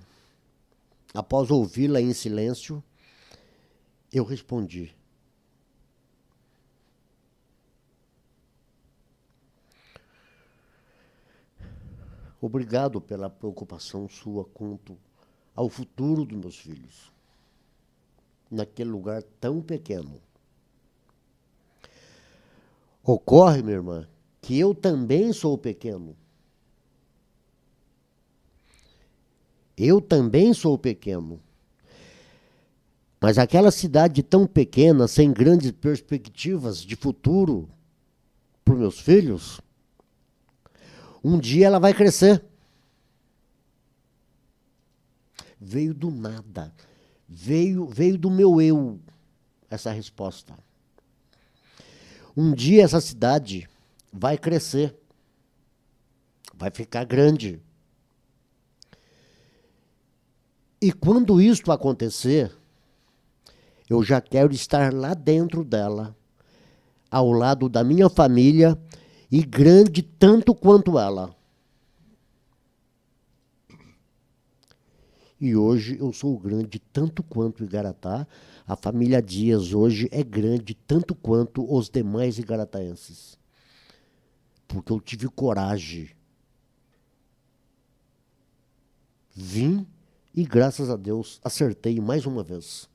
Após ouvi-la em silêncio, eu respondi. Obrigado pela preocupação sua quanto ao futuro dos meus filhos, naquele lugar tão pequeno. Ocorre, minha irmã, que eu também sou pequeno. Eu também sou pequeno. Mas aquela cidade tão pequena, sem grandes perspectivas de futuro para os meus filhos, um dia ela vai crescer. Veio do nada. Veio do meu eu, essa resposta. Um dia essa cidade vai crescer. Vai ficar grande. E quando isto acontecer, eu já quero estar lá dentro dela, ao lado da minha família, e grande tanto quanto ela. E hoje eu sou grande tanto quanto Igaratá. A família Dias hoje é grande tanto quanto os demais igarataenses. Porque eu tive coragem. Vim e, graças a Deus, acertei mais uma vez.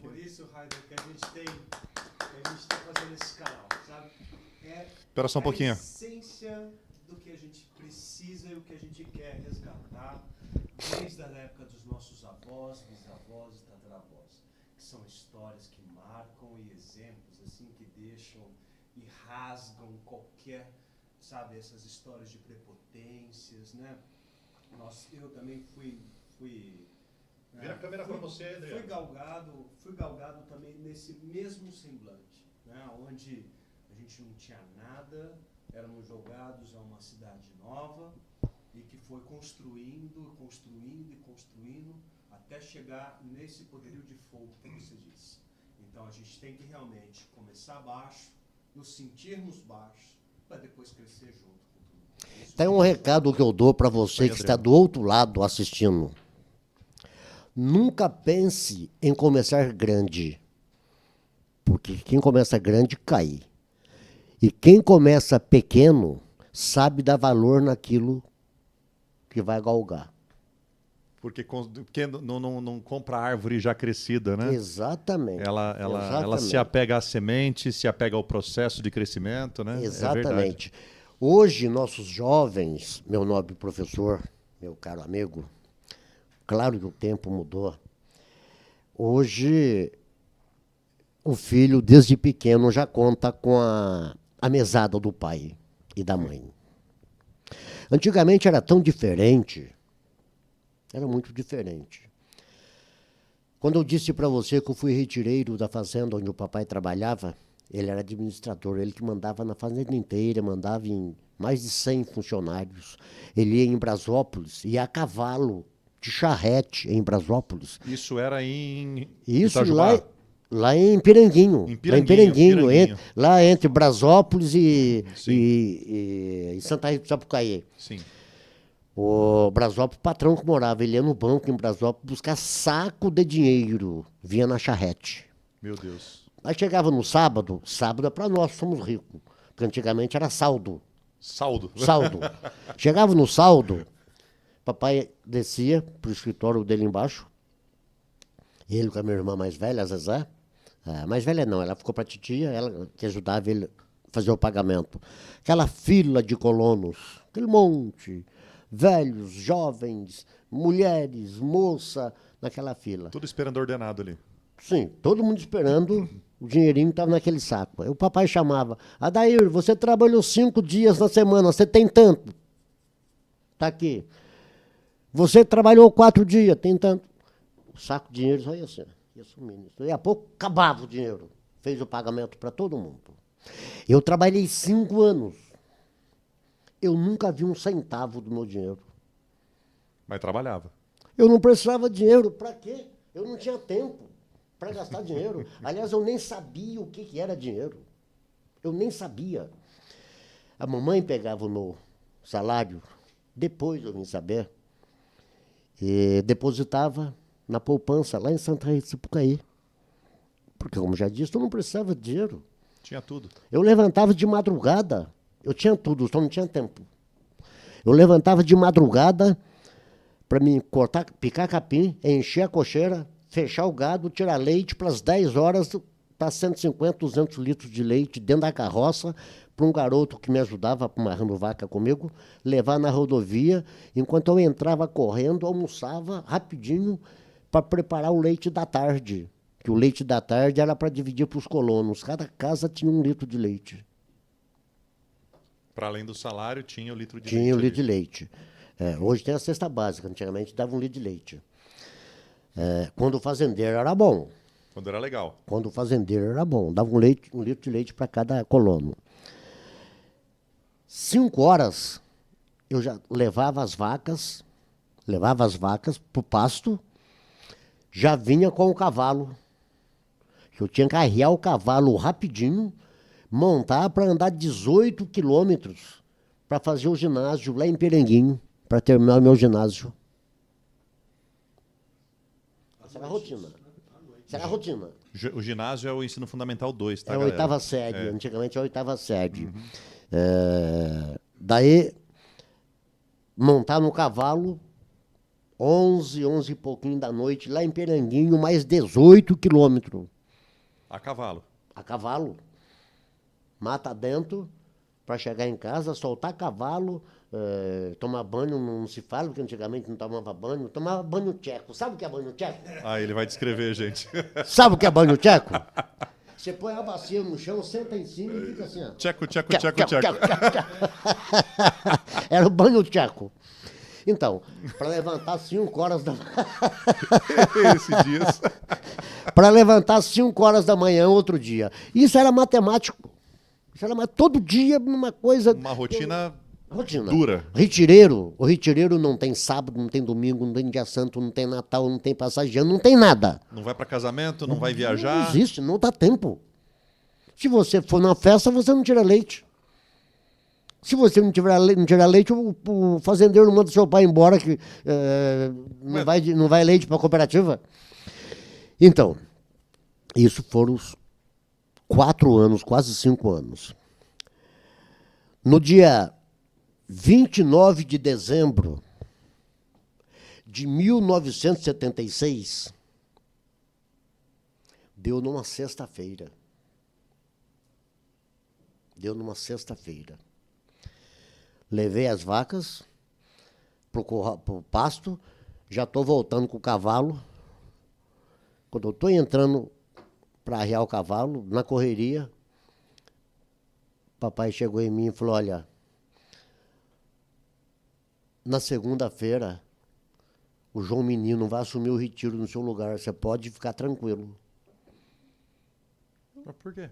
Por isso, Raider, que a gente está fazendo esse canal, sabe? Espera só um pouquinho. A essência do que a gente precisa e o que a gente quer resgatar desde a época dos nossos avós, bisavós e tataravós, que são histórias que marcam e exemplos assim que deixam e rasgam qualquer, sabe, essas histórias de prepotências, né? Eu também fui Vira a câmera para você, Adriano. Fui galgado também nesse mesmo semblante, né? A gente não tinha nada, éramos jogados a uma cidade nova e que foi construindo, construindo e construindo até chegar nesse poderio de fogo que você disse. Então a gente tem que realmente começar baixo, nos sentirmos baixos, para depois crescer junto com tudo. Tem um recado que eu dou para você que está do outro lado assistindo. Nunca pense em começar grande, porque quem começa grande cai. E quem começa pequeno sabe dar valor naquilo que vai galgar. Porque não compra árvore já crescida, né? Exatamente. Ela se apega à semente, se apega ao processo de crescimento, né? Exatamente. Hoje, nossos jovens, meu nobre professor, meu caro amigo, claro que o tempo mudou. Hoje, o filho, desde pequeno, já conta com a mesada do pai e da mãe. Antigamente era tão diferente, era muito diferente. Quando eu disse para você que eu fui retireiro da fazenda onde o papai trabalhava, ele era administrador, ele que mandava na fazenda inteira, mandava em mais de 100 funcionários. Ele ia em Brasópolis, ia a cavalo, de charrete em Brasópolis. Isso era em Isso Itajubá? lá em Piranguinho. Lá em Piranguinho. Piranguinho. Lá entre Brasópolis Sim. e Santa Rita do Sapucaí. Sim. O Brasópolis, o patrão que morava, ele ia no banco em Brasópolis buscar saco de dinheiro. Vinha na charrete. Meu Deus. Aí chegava no sábado é para nós, somos ricos. Porque antigamente era saldo. Saldo. Chegava no saldo, papai descia pro escritório dele embaixo. Ele com a minha irmã mais velha, a Zezé. Mais velha não, ela ficou pra titia, ela que ajudava ele a fazer o pagamento. Aquela fila de colonos, aquele monte, velhos, jovens, mulheres, moça, naquela fila. Tudo esperando ordenado ali. Sim, todo mundo esperando, o dinheirinho estava naquele saco. Aí o papai chamava, Adair, você trabalhou 5 dias na semana, você tem tanto? Tá aqui. Você trabalhou 4 dias, tem tanto. O saco de dinheiro só ia assim, ia sumindo. Daí a pouco acabava o dinheiro. Fez o pagamento para todo mundo. Eu trabalhei 5 anos. Eu nunca vi um centavo do meu dinheiro. Mas trabalhava. Eu não precisava de dinheiro. Para quê? Eu não tinha tempo para gastar dinheiro. Aliás, eu nem sabia o que era dinheiro. Eu nem sabia. A mamãe pegava o meu salário, depois eu vim saber, e depositava na poupança, lá em Santa Rita do Sapucaí. Porque, como já disse, eu não precisava de dinheiro. Tinha tudo. Eu levantava de madrugada. Eu tinha tudo, só não tinha tempo. Eu levantava de madrugada para me cortar, picar capim, encher a cocheira, fechar o gado, tirar leite para as 10 horas, para 150, 200 litros de leite dentro da carroça, para um garoto que me ajudava amarrando vaca comigo, levar na rodovia, enquanto eu entrava correndo, almoçava rapidinho para preparar o leite da tarde. Que o leite da tarde era para dividir para os colonos. Cada casa tinha 1 litro de leite. Para além do salário, tinha o litro de Tinha leite. o litro de leite. Hoje tem a cesta básica, antigamente dava 1 litro de leite. Quando o fazendeiro era bom. Quando era legal. Quando o fazendeiro era bom, dava 1 litro de leite para cada colono. 5 horas, eu já levava as vacas para o pasto, já vinha com o cavalo. Eu tinha que arriar o cavalo rapidinho, montar para andar 18 quilômetros para fazer o ginásio lá em Piranguinho, para terminar o meu ginásio. Essa era a rotina. Essa era a rotina. O ginásio é o ensino fundamental 2, tá, É a galera? 8ª série, antigamente é a 8ª série. Daí, montar no cavalo, 11 e pouquinho da noite, lá em Piranguinho, mais 18 quilômetros. A cavalo. A cavalo. Mata dentro, para chegar em casa, soltar cavalo, tomar banho, não se fala, porque antigamente não tomava banho tcheco. Sabe o que é banho tcheco? Ah, ele vai descrever, gente. Sabe o que é banho tcheco? Você põe a bacia no chão, senta em cima e fica assim, ó. Tcheco. Era o banho tcheco. Então, para levantar 5 horas da Esses dias. para levantar 5 horas da manhã outro dia. Isso era matemático. Sei lá, mas todo dia uma coisa... Uma rotina Rotina. dura. Retireiro. O retireiro não tem sábado, não tem domingo, não tem dia santo, não tem Natal, não tem passageiro, não tem nada. Não vai para casamento, não vai Não viajar. existe, não dá tempo. Se você for na festa, você não tira leite. Se você não tirar leite, o fazendeiro não manda seu pai embora, que não vai leite para a cooperativa. Então, isso foram os 4 anos, quase 5 anos. No dia 29 de dezembro de 1976, deu numa sexta-feira. Levei as vacas pro pasto, já estou voltando com o cavalo. Quando eu estou entrando para arriar o cavalo, na correria, papai chegou em mim e falou, olha, na segunda-feira, o João Menino vai assumir o retiro no seu lugar, você pode ficar tranquilo. Mas por quê?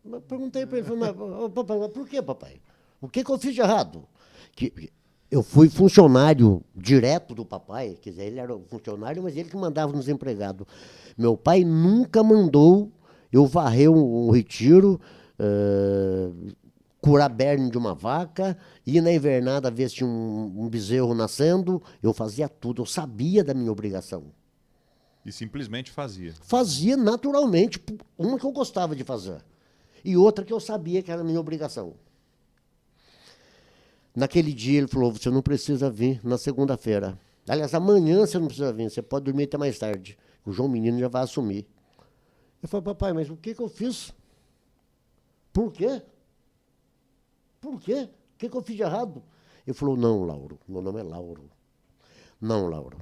Eu perguntei para ele, falei, papai, mas por que, papai? O que eu fiz de errado? Que eu fui funcionário direto do papai, quer dizer, ele era o funcionário, mas ele que mandava nos empregados. Meu pai nunca mandou eu varrer um retiro, curar berne de uma vaca, ir na invernada ver se tinha um bezerro nascendo. Eu fazia tudo, eu sabia da minha obrigação. E simplesmente fazia. Fazia naturalmente, uma que eu gostava de fazer, e outra que eu sabia que era a minha obrigação. Naquele dia ele falou, você não precisa vir na segunda-feira. Aliás, amanhã você não precisa vir, você pode dormir até mais tarde. O João Menino já vai assumir. Eu falei, papai, mas o que eu fiz? Por quê? Por quê? O que eu fiz de errado? Ele falou, não, Lauro, meu nome é Lauro. Não, Lauro.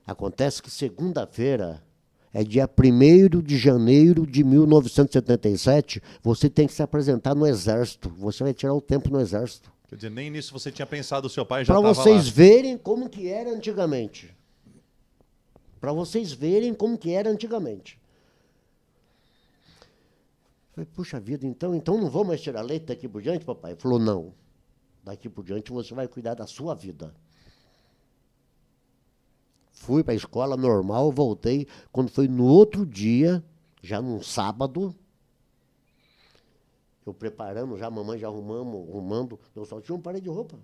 Acontece que segunda-feira é dia 1º de janeiro de 1977, você tem que se apresentar no Exército. Você vai tirar o tempo no Exército. Quer dizer, nem nisso você tinha pensado, o seu pai já Para estava lá. vocês verem como que era antigamente. Para vocês verem como que era antigamente. Falei, puxa vida, então não vou mais tirar leite daqui por diante, papai? Ele falou, não. Daqui por diante você vai cuidar da sua vida. Fui para a escola normal, voltei. Quando foi no outro dia, já num sábado, eu preparando, já a mamãe já arrumando, eu só tinha um par de roupa.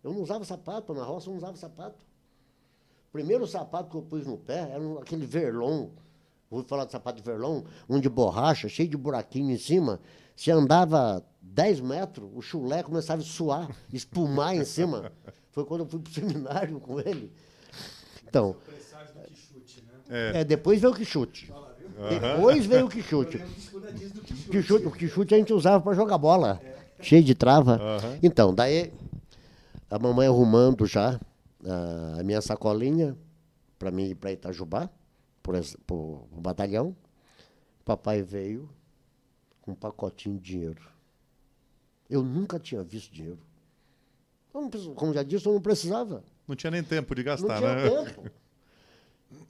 Eu não usava sapato, na roça eu não usava sapato. O primeiro sapato que eu pus no pé era aquele verlon. Vou falar de sapato de verlon, um de borracha, cheio de buraquinho em cima. Você andava 10 metros, o chulé começava a suar, espumar em cima. Foi quando eu fui para o seminário com ele. Então, depois veio o quichute. Depois veio o quichute. O quichute a gente usava para jogar bola, cheio de trava. Então, daí a mamãe arrumando já a minha sacolinha para mim ir para Itajubá, para o batalhão. Papai veio com um pacotinho de dinheiro. Eu nunca tinha visto dinheiro. Como já disse, eu não precisava. Não tinha nem tempo de gastar, não tinha né? tempo. Ele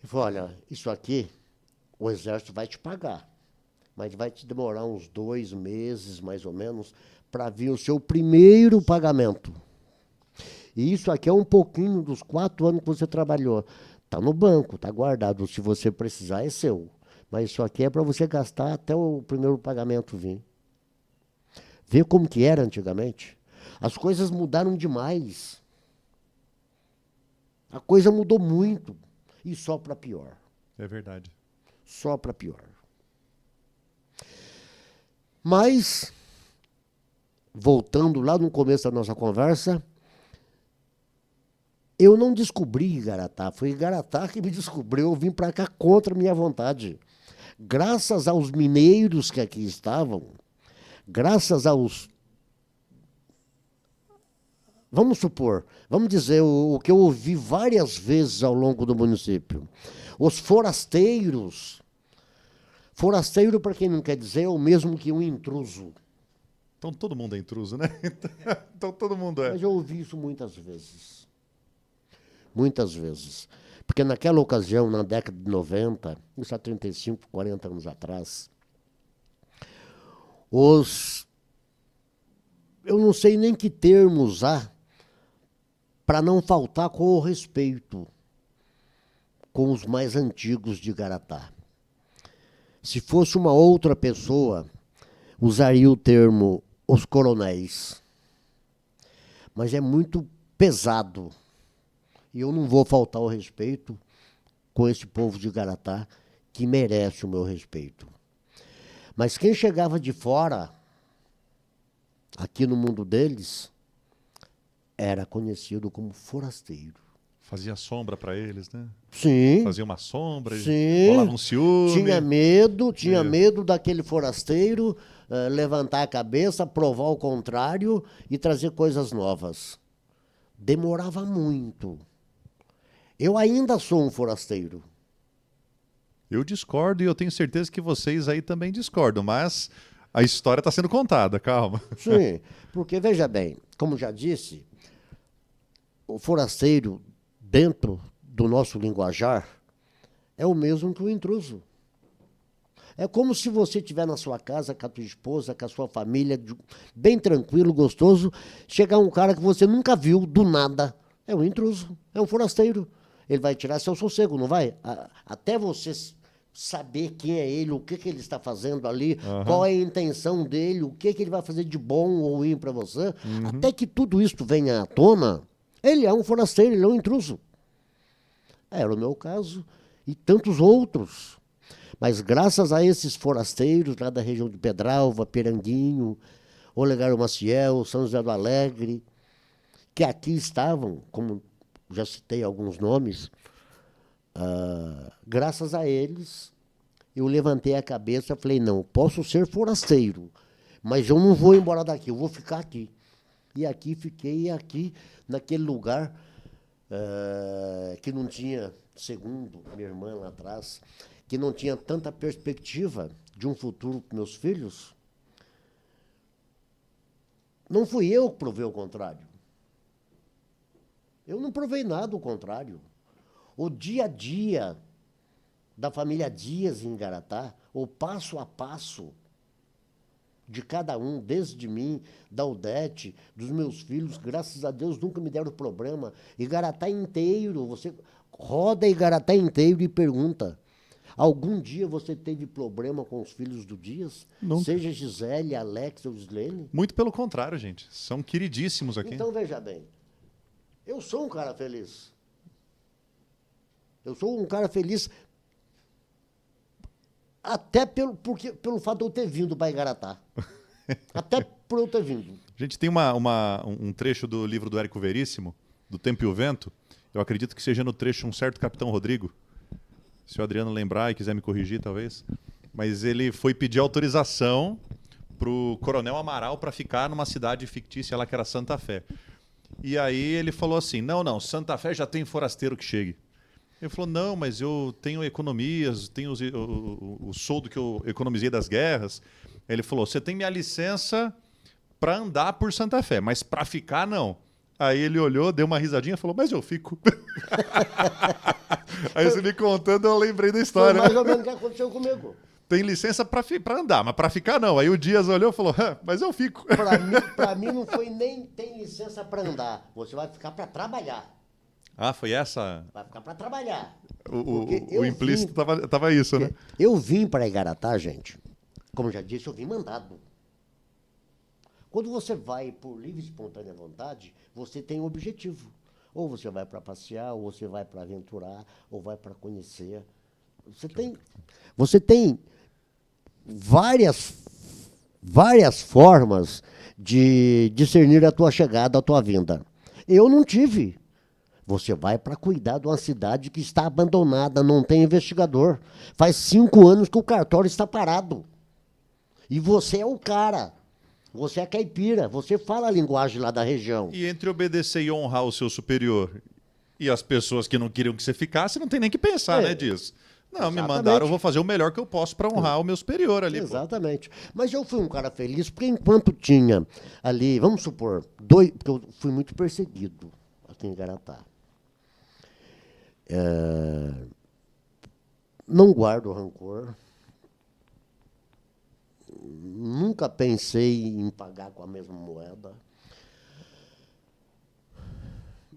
falou, olha, isso aqui o Exército vai te pagar, mas vai te demorar uns 2 meses, mais ou menos, para vir o seu primeiro pagamento. E isso aqui é um pouquinho dos 4 anos que você trabalhou. Está no banco, está guardado. Se você precisar, é seu. Mas isso aqui é para você gastar até o primeiro pagamento vir. Vê como que era antigamente. As coisas mudaram demais. A coisa mudou muito. E só para pior. É verdade. Só para pior. Mas, voltando lá no começo da nossa conversa, eu não descobri Igaratá. Foi Igaratá que me descobriu. Eu vim para cá contra a minha vontade. Graças aos mineiros que aqui estavam, graças aos... Vamos supor, vamos dizer o que eu ouvi várias vezes ao longo do município. Os forasteiros. Forasteiro, para quem não quer dizer, é o mesmo que um intruso. Então todo mundo é intruso, né? Então todo mundo é. Mas eu ouvi isso muitas vezes. Muitas vezes. Porque naquela ocasião, na década de 90, isso há 35, 40 anos atrás, os eu não sei nem que termo usar para não faltar com o respeito com os mais antigos de Igaratá. Se fosse uma outra pessoa, usaria o termo os coronéis. Mas é muito pesado. E eu não vou faltar o respeito com esse povo de Igaratá, que merece o meu respeito. Mas quem chegava de fora, aqui no mundo deles, era conhecido como forasteiro. Fazia sombra para eles, né? Sim. Fazia uma sombra, Sim. rolava um ciúme. Tinha medo daquele forasteiro levantar a cabeça, provar o contrário e trazer coisas novas. Demorava muito. Eu ainda sou um forasteiro. Eu discordo e eu tenho certeza que vocês aí também discordam, mas a história está sendo contada, calma. Sim, porque veja bem, como já disse, o forasteiro, dentro do nosso linguajar, é o mesmo que o intruso. É como se você estiver na sua casa, com a tua esposa, com a sua família, bem tranquilo, gostoso, chegar um cara que você nunca viu, do nada. É um intruso, é um forasteiro. Ele vai tirar seu sossego, não vai? Até você saber quem é ele, o que, que ele está fazendo ali, qual é a intenção dele, o que, que ele vai fazer de bom ou ruim para você. Até que tudo isso venha à tona, ele é um forasteiro, ele é um intruso. Era o meu caso e tantos outros. Mas graças a esses forasteiros lá da região de Pedralva, Piranguinho, Olegário Maciel, São José do Alegre, que aqui estavam, como já citei alguns nomes, graças a eles, eu levantei a cabeça e falei, não, posso ser forasteiro, mas eu não vou embora daqui, eu vou ficar aqui. E aqui fiquei, aqui, naquele lugar que não tinha, segundo minha irmã lá atrás, que não tinha tanta perspectiva de um futuro para meus filhos. Não fui eu que provei o contrário. Eu não provei nada o contrário. O dia a dia da família Dias em Igaratá, o passo a passo de cada um, desde mim, da Odete, dos meus filhos, graças a Deus nunca me deram problema. Igaratá inteiro, você roda Igaratá inteiro e pergunta, algum dia você teve problema com os filhos do Dias? Nunca. Seja Gisele, Alex ou Gislene? Muito pelo contrário, gente. São queridíssimos aqui. Então, veja bem, eu sou um cara feliz. Eu sou um cara feliz até pelo fato de eu ter vindo para Igaratá. Até por eu ter vindo. A gente tem um trecho do livro do Érico Veríssimo, do Tempo e o Vento. Eu acredito que seja no trecho um certo Capitão Rodrigo. Se o Adriano lembrar e quiser me corrigir, talvez. Mas ele foi pedir autorização para o Coronel Amaral para ficar numa cidade fictícia lá que era Santa Fé. E aí ele falou assim, não, Santa Fé já tem forasteiro que chegue. Ele falou, não, mas eu tenho economias, tenho o soldo que eu economizei das guerras. Ele falou, você tem minha licença para andar por Santa Fé, mas para ficar, não. Aí ele olhou, deu uma risadinha e falou, mas eu fico. Aí você me contando, eu lembrei da história. Foi mais ou menos o que aconteceu comigo. Tem licença para andar, mas para ficar, não. Aí o Dias olhou e falou, mas eu fico. Para mim não foi nem tem licença para andar. Você vai ficar para trabalhar. Ah, foi essa? Vai ficar para trabalhar. O implícito tava isso, né? Eu vim para Igaratá, gente. Como já disse, eu vim mandado. Quando você vai por livre e espontânea vontade, você tem um objetivo. Ou você vai para passear, ou você vai para aventurar, ou vai para conhecer. Você tem várias formas de discernir a tua chegada, a tua vinda. Eu não tive. Você vai para cuidar de uma cidade que está abandonada, não tem investigador. Faz 5 anos que o cartório está parado. E você é o cara. Você é caipira. Você fala a linguagem lá da região. E entre obedecer e honrar o seu superior e as pessoas que não queriam que você ficasse, não tem nem que pensar, né, disso. Não, Exatamente. Me mandaram, eu vou fazer o melhor que eu posso para honrar o meu superior ali. Exatamente. Mas eu fui um cara feliz, porque enquanto tinha ali, vamos supor, porque eu fui muito perseguido aqui em Igaratá. Não guardo rancor. nunca pensei em pagar com a mesma moeda.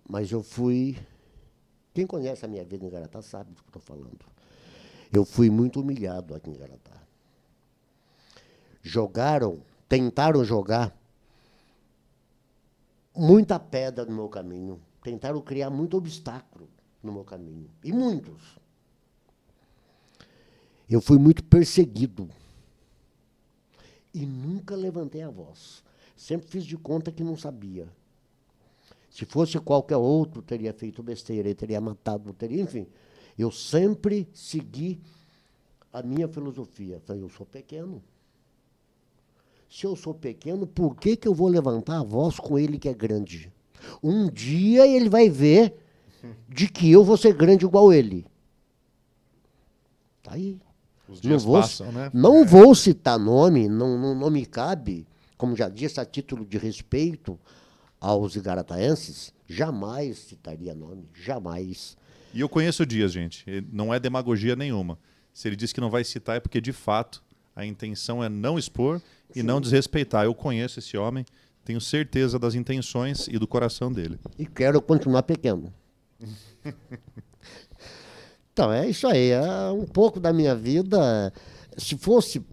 Mas eu fui... Quem conhece a minha vida em Garatá sabe do que eu estou falando. Eu fui muito humilhado aqui em Garatá. Tentaram jogar muita pedra no meu caminho. Tentaram criar muito obstáculo no meu caminho. E muitos. Eu fui muito perseguido. E nunca levantei a voz. Sempre fiz de conta que não sabia. Se fosse qualquer outro, teria feito besteira, teria matado, enfim. Eu sempre segui a minha filosofia. Falei, eu sou pequeno. Se eu sou pequeno, por que eu vou levantar a voz com ele que é grande? Um dia ele vai ver de que eu vou ser grande igual ele. Tá aí. Os dias passam, né? Não vou citar nome, não me cabe, como já disse, a título de respeito aos igarataenses, jamais citaria nome, jamais. E eu conheço o Dias, gente. Não é demagogia nenhuma. Se ele diz que não vai citar é porque, de fato, a intenção é não expor e não desrespeitar. Eu conheço esse homem, tenho certeza das intenções e do coração dele. E quero continuar pequeno. Então, é isso aí. É um pouco da minha vida. Se fôssemos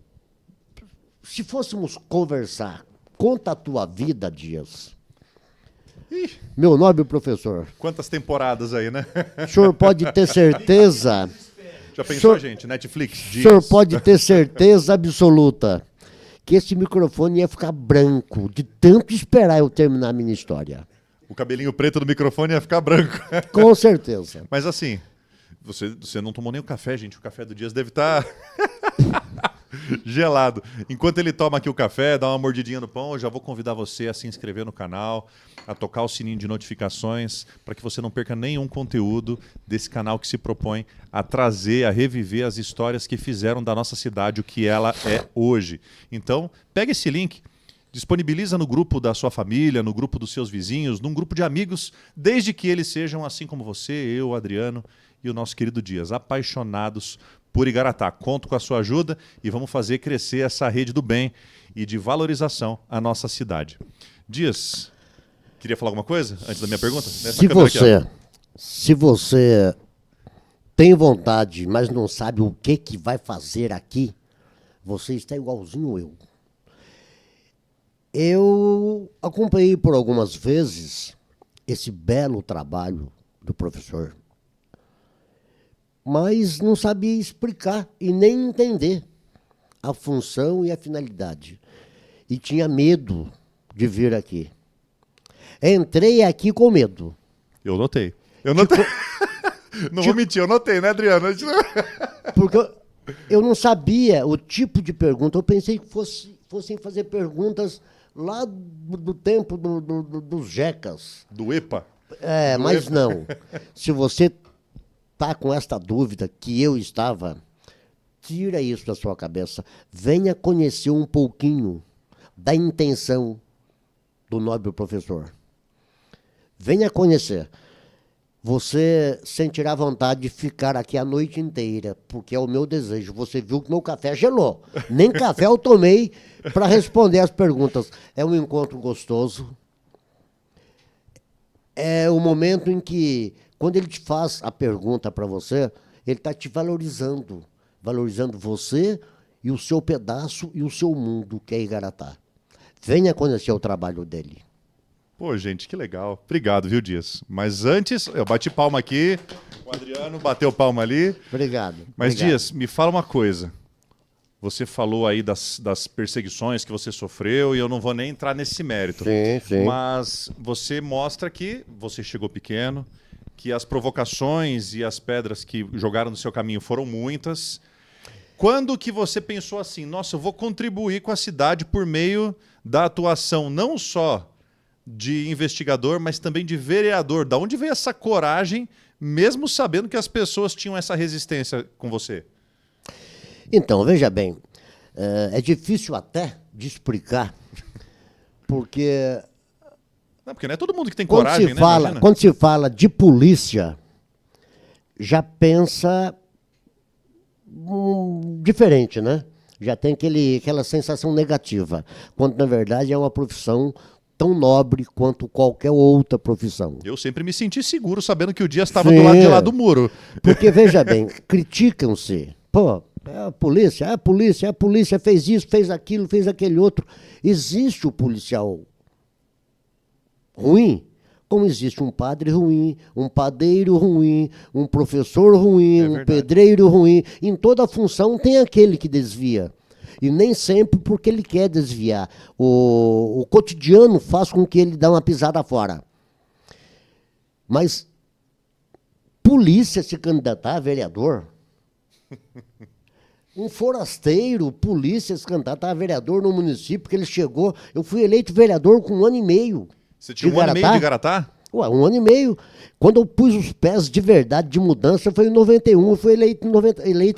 conversar, conta a tua vida, Dias. Ih, meu nobre professor. Quantas temporadas aí, né? O senhor pode ter certeza... Já pensou, gente? Netflix, O Dias. senhor pode ter certeza absoluta que esse microfone ia ficar branco de tanto esperar eu terminar a minha história. O cabelinho preto do microfone ia ficar branco. Com certeza. Mas assim, você não tomou nem o café, gente. O café do Dias deve estar gelado. Enquanto ele toma aqui o café, dá uma mordidinha no pão, eu já vou convidar você a se inscrever no canal, a tocar o sininho de notificações, para que você não perca nenhum conteúdo desse canal que se propõe a trazer, a reviver as histórias que fizeram da nossa cidade o que ela é hoje. Então, pega esse link, disponibiliza no grupo da sua família, no grupo dos seus vizinhos, num grupo de amigos, desde que eles sejam assim como você, eu, Adriano e o nosso querido Dias, apaixonados por Igaratá. Conto com a sua ajuda e vamos fazer crescer essa rede do bem e de valorização à nossa cidade. Dias, queria falar alguma coisa antes da minha pergunta? Se você tem vontade, mas não sabe o que vai fazer aqui, você está igualzinho eu. Eu acompanhei por algumas vezes esse belo trabalho do professor, mas não sabia explicar e nem entender a função e a finalidade. E tinha medo de vir aqui. Entrei aqui com medo. Eu notei. Não vou mentir, eu notei, né, Adriano? Porque eu não sabia o tipo de pergunta. Eu pensei que fossem fazer perguntas lá do tempo dos jecas. Do EPA? Mas não. Se você está com esta dúvida que eu estava, tira isso da sua cabeça. Venha conhecer um pouquinho da intenção do nobre professor. Venha conhecer. Você sentirá vontade de ficar aqui a noite inteira, porque é o meu desejo. Você viu que meu café gelou. Nem café eu tomei para responder as perguntas. É um encontro gostoso. É o momento em que, quando ele te faz a pergunta para você, ele está te valorizando. Valorizando você e o seu pedaço e o seu mundo, que é Igaratá. Venha conhecer o trabalho dele. Pô, gente, que legal. Obrigado, viu, Dias? Mas antes, eu bati palma aqui, o Adriano bateu palma ali. Obrigado. Mas, obrigado. Dias, me fala uma coisa. Você falou aí das perseguições que você sofreu e eu não vou nem entrar nesse mérito. Sim, sim. Mas você mostra que você chegou pequeno, que as provocações e as pedras que jogaram no seu caminho foram muitas. Quando que você pensou assim, nossa, eu vou contribuir com a cidade por meio da atuação não só de investigador, mas também de vereador? Da onde veio essa coragem, mesmo sabendo que as pessoas tinham essa resistência com você? Então, veja bem, é difícil até de explicar, porque... Porque não é todo mundo que tem coragem, né? Quando se fala de polícia, já pensa diferente, né? já tem aquela sensação negativa, quando na verdade é uma profissão tão nobre quanto qualquer outra profissão. Eu sempre me senti seguro sabendo que o Dias estava do lado de lá do muro. Porque, veja bem, criticam-se. Pô, a polícia fez isso, fez aquilo, fez aquele outro. Existe o policial ruim, como existe um padre ruim, um padeiro ruim, um professor ruim, um pedreiro ruim. Em toda função tem aquele que desvia. E nem sempre porque ele quer desviar. O cotidiano faz com que ele dê uma pisada fora. Mas polícia se candidatar a vereador? Um forasteiro, polícia se candidatar a vereador no município, porque ele chegou... Eu fui eleito vereador com 1 ano e meio. Você tinha 1 ano e meio de Garatá? Ué, 1 ano e meio. Quando eu pus os pés de verdade de mudança foi em 91, eu fui eleito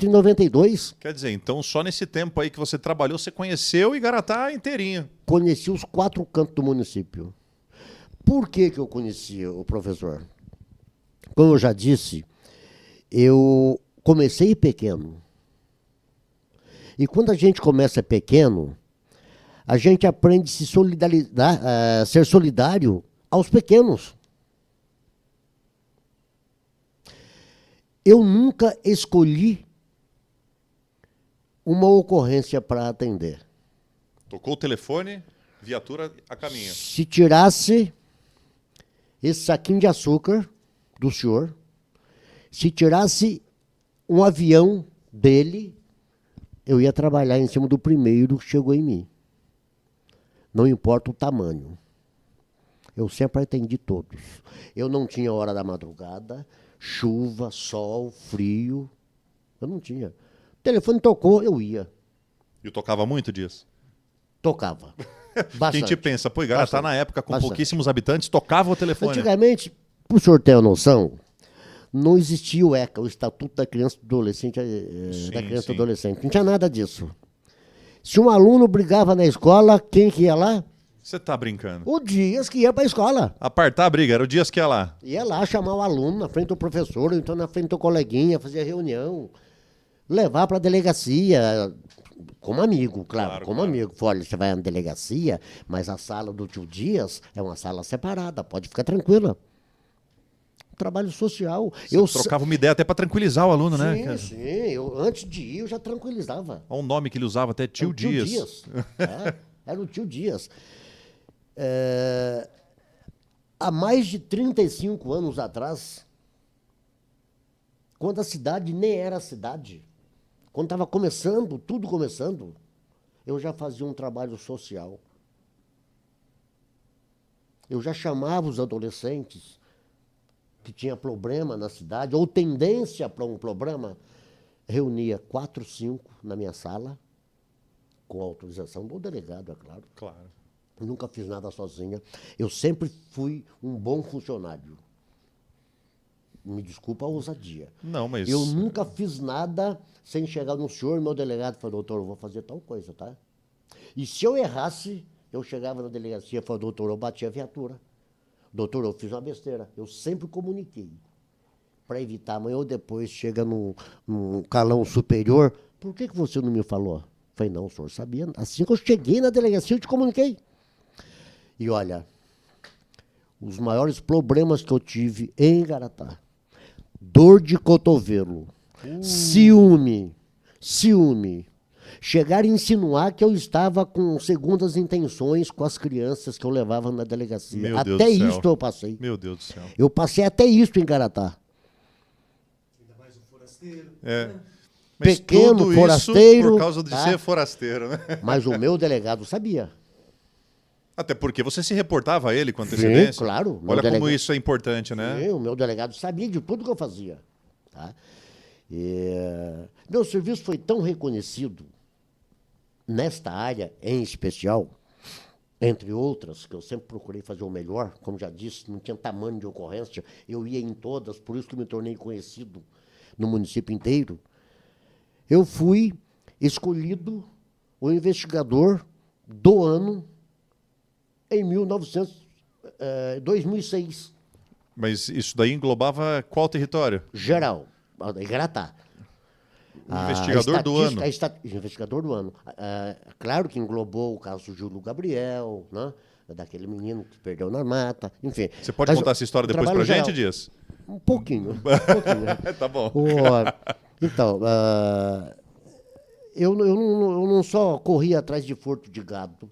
em 92. Quer dizer, então só nesse tempo aí que você trabalhou, você conheceu Igaratá inteirinho. Conheci os 4 cantos do município. Por que eu conheci o professor? Como eu já disse, eu comecei pequeno. E quando a gente começa pequeno, a gente aprende a se solidarizar, a ser solidário aos pequenos. Eu nunca escolhi uma ocorrência para atender. Tocou o telefone, viatura a caminho. Se tirasse esse saquinho de açúcar do senhor, se tirasse um avião dele, eu ia trabalhar em cima do primeiro que chegou em mim. Não importa o tamanho. Eu sempre atendi todos. Eu não tinha hora da madrugada, chuva, sol, frio. Eu não tinha. O telefone tocou, eu ia. E tocava muito disso? Tocava. A gente pensa, pô, Igaratá na época com pouquíssimos habitantes, tocava o telefone. Antigamente, para o senhor ter uma noção, não existia o ECA, o Estatuto da Criança e do Adolescente, da Criança e do Adolescente. Não tinha nada disso. Se um aluno brigava na escola, quem que ia lá? Você tá brincando? O Dias que ia para a escola. Apartar a briga, era o Dias que ia lá. Ia lá chamar o aluno na frente do professor, ou então na frente do coleguinha, fazer reunião, levar para a delegacia, como amigo, claro, como amigo. Olha, você vai na delegacia, mas a sala do tio Dias é uma sala separada, pode ficar tranquila. Trabalho social. Você trocava uma ideia até para tranquilizar o aluno, né? Sim, antes de ir eu já tranquilizava. Olha o nome que ele usava, até tio Dias. Era o tio Dias. Há mais de 35 anos atrás, quando a cidade nem era cidade, quando estava começando, tudo começando, eu já fazia um trabalho social. Eu já chamava os adolescentes que tinha problema na cidade, ou tendência para um problema, reunia 4, 5 na minha sala, com autorização do delegado, é claro. Claro. Nunca fiz nada sozinha. Eu sempre fui um bom funcionário. Me desculpa a ousadia. Não, mas... Eu nunca fiz nada sem chegar no senhor e meu delegado falou, doutor, eu vou fazer tal coisa, tá? E se eu errasse, eu chegava na delegacia e falava, doutor, eu bati a viatura. Doutor, eu fiz uma besteira. Eu sempre comuniquei. Para evitar, amanhã ou depois chega num calão superior. Por que você não me falou? Falei, não, o senhor sabia. Assim que eu cheguei na delegacia, eu te comuniquei. E olha, os maiores problemas que eu tive em Igaratá, dor de cotovelo, ciúme, chegaram a insinuar que eu estava com segundas intenções com as crianças que eu levava na delegacia. Meu Deus até do céu. isso eu passei. Meu Deus do céu. Eu passei até isso em Igaratá. Ainda mais o forasteiro. Mas Pequeno, tudo forasteiro, isso por causa de tá? ser forasteiro, né? Mas o meu delegado sabia. Até porque você se reportava a ele com antecedência. Sim, claro. Olha como isso é importante, né? Sim, o meu delegado sabia de tudo que eu fazia. Tá? Meu serviço foi tão reconhecido, nesta área em especial, entre outras, que eu sempre procurei fazer o melhor, como já disse, não tinha tamanho de ocorrência, eu ia em todas, por isso que me tornei conhecido no município inteiro. Eu fui escolhido o investigador do ano em 2006. Mas isso daí englobava qual território? Geral, Igaratá. Investigador do ano. Investigador do ano. Claro que englobou o caso do Júlio Gabriel, né? Daquele menino que perdeu na mata, enfim. Você pode contar essa história depois pra gente, Dias? Um pouquinho. Tá bom. Então, eu não só corria atrás de furto de gado,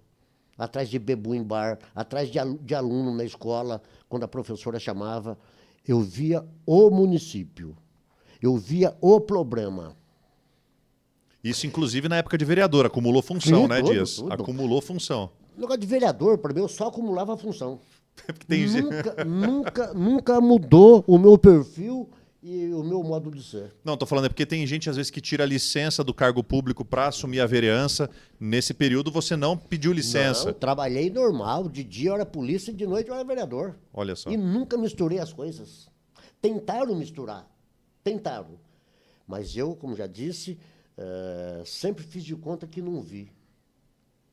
atrás de bebu em bar, atrás de aluno na escola, quando a professora chamava. Eu via o município, eu via o problema. Isso, inclusive, na época de vereador, acumulou função, Sim, né, tudo, Dias? tudo. Acumulou função. O negócio de vereador, para mim, eu só acumulava função. Tem... Nunca mudou o meu perfil e o meu modo de ser. Não, tô falando porque tem gente, às vezes, que tira licença do cargo público para assumir a vereança. Nesse período, você não pediu licença. Não, trabalhei normal. De dia eu era polícia e de noite eu era vereador. Olha só. E nunca misturei as coisas. Tentaram misturar. Tentaram. Mas eu, como já disse, sempre fiz de conta que não vi.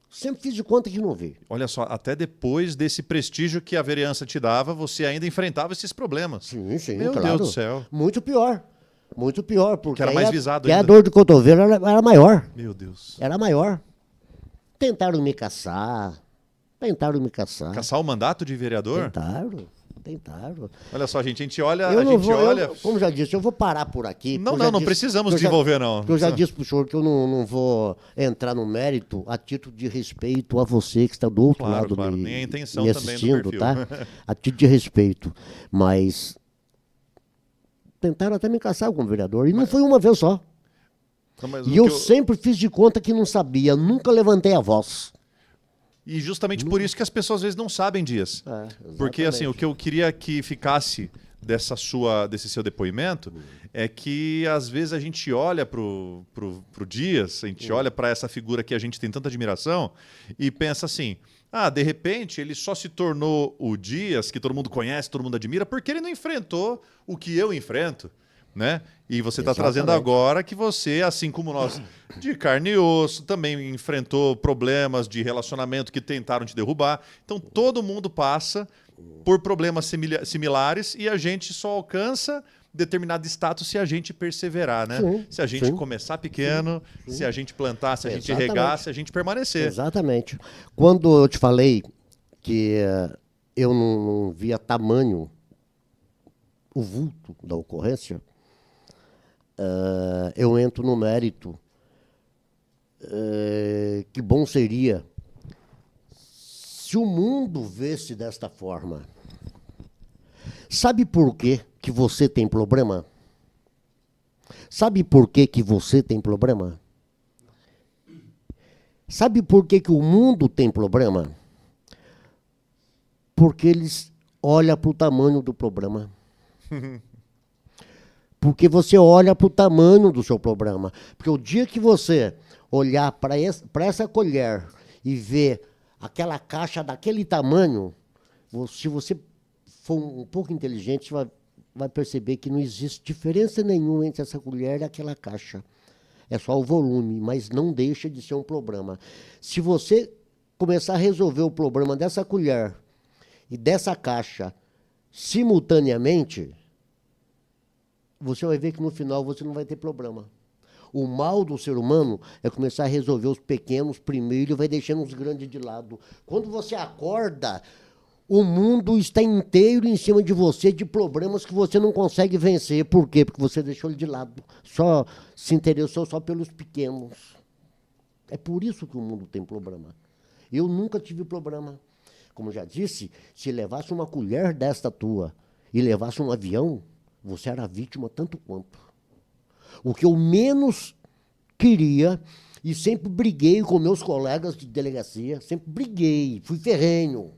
Sempre fiz de conta que não vi. Olha só, até depois desse prestígio que a vereança te dava, você ainda enfrentava esses problemas. Sim, Meu claro. Deus do céu. Muito pior. Muito pior. Porque Que era mais visado a ainda. dor de cotovelo era maior. Meu Deus. Era maior. Tentaram me caçar. Caçar o mandato de vereador? Tentaram. Olha só, gente, a gente olha... Como já disse, eu vou parar por aqui. Não precisamos desenvolver, não. Eu já disse para o senhor que eu não vou entrar no mérito a título de respeito a você que está do outro lado nem a intenção me também assistindo, do perfil. tá? A título de respeito. Mas tentaram até me caçar como vereador. E não foi uma vez só. Não, e eu sempre fiz de conta que não sabia. Nunca levantei a voz. E justamente por isso que as pessoas às vezes não sabem, Dias. Porque assim, o que eu queria que ficasse desse seu depoimento é que às vezes a gente olha pro Dias, a gente olha para essa figura que a gente tem tanta admiração e pensa assim, de repente ele só se tornou o Dias, que todo mundo conhece, todo mundo admira, porque ele não enfrentou o que eu enfrento. Né? E você está trazendo agora que você, assim como nós, de carne e osso, também enfrentou problemas de relacionamento que tentaram te derrubar. Então, todo mundo passa por problemas similares e a gente só alcança determinado status se a gente perseverar, né? Sim, se a gente começar pequeno, se a gente plantar, se a gente regar, se a gente permanecer. Exatamente. Quando eu te falei que eu não via tamanho, o vulto da ocorrência, eu entro no mérito. Que bom seria se o mundo vesse desta forma. Sabe por quê que você tem problema? Sabe por quê que você tem problema? Sabe por quê que o mundo tem problema? Porque eles olham para o tamanho do problema. Porque você olha para o tamanho do seu problema. Porque o dia que você olhar para essa colher e ver aquela caixa daquele tamanho, se você for um pouco inteligente, vai perceber que não existe diferença nenhuma entre essa colher e aquela caixa. É só o volume, mas não deixa de ser um problema. Se você começar a resolver o problema dessa colher e dessa caixa simultaneamente, você vai ver que no final você não vai ter problema. O mal do ser humano é começar a resolver os pequenos primeiro e vai deixando os grandes de lado. Quando você acorda, o mundo está inteiro em cima de você, de problemas que você não consegue vencer. Por quê? Porque você deixou ele de lado. Só se interessou só pelos pequenos. É por isso que o mundo tem problema. Eu nunca tive problema. Como já disse, se levasse uma colher desta tua e levasse um avião, você era vítima tanto quanto. O que eu menos queria, e sempre briguei com meus colegas de delegacia, sempre briguei, fui ferrenho.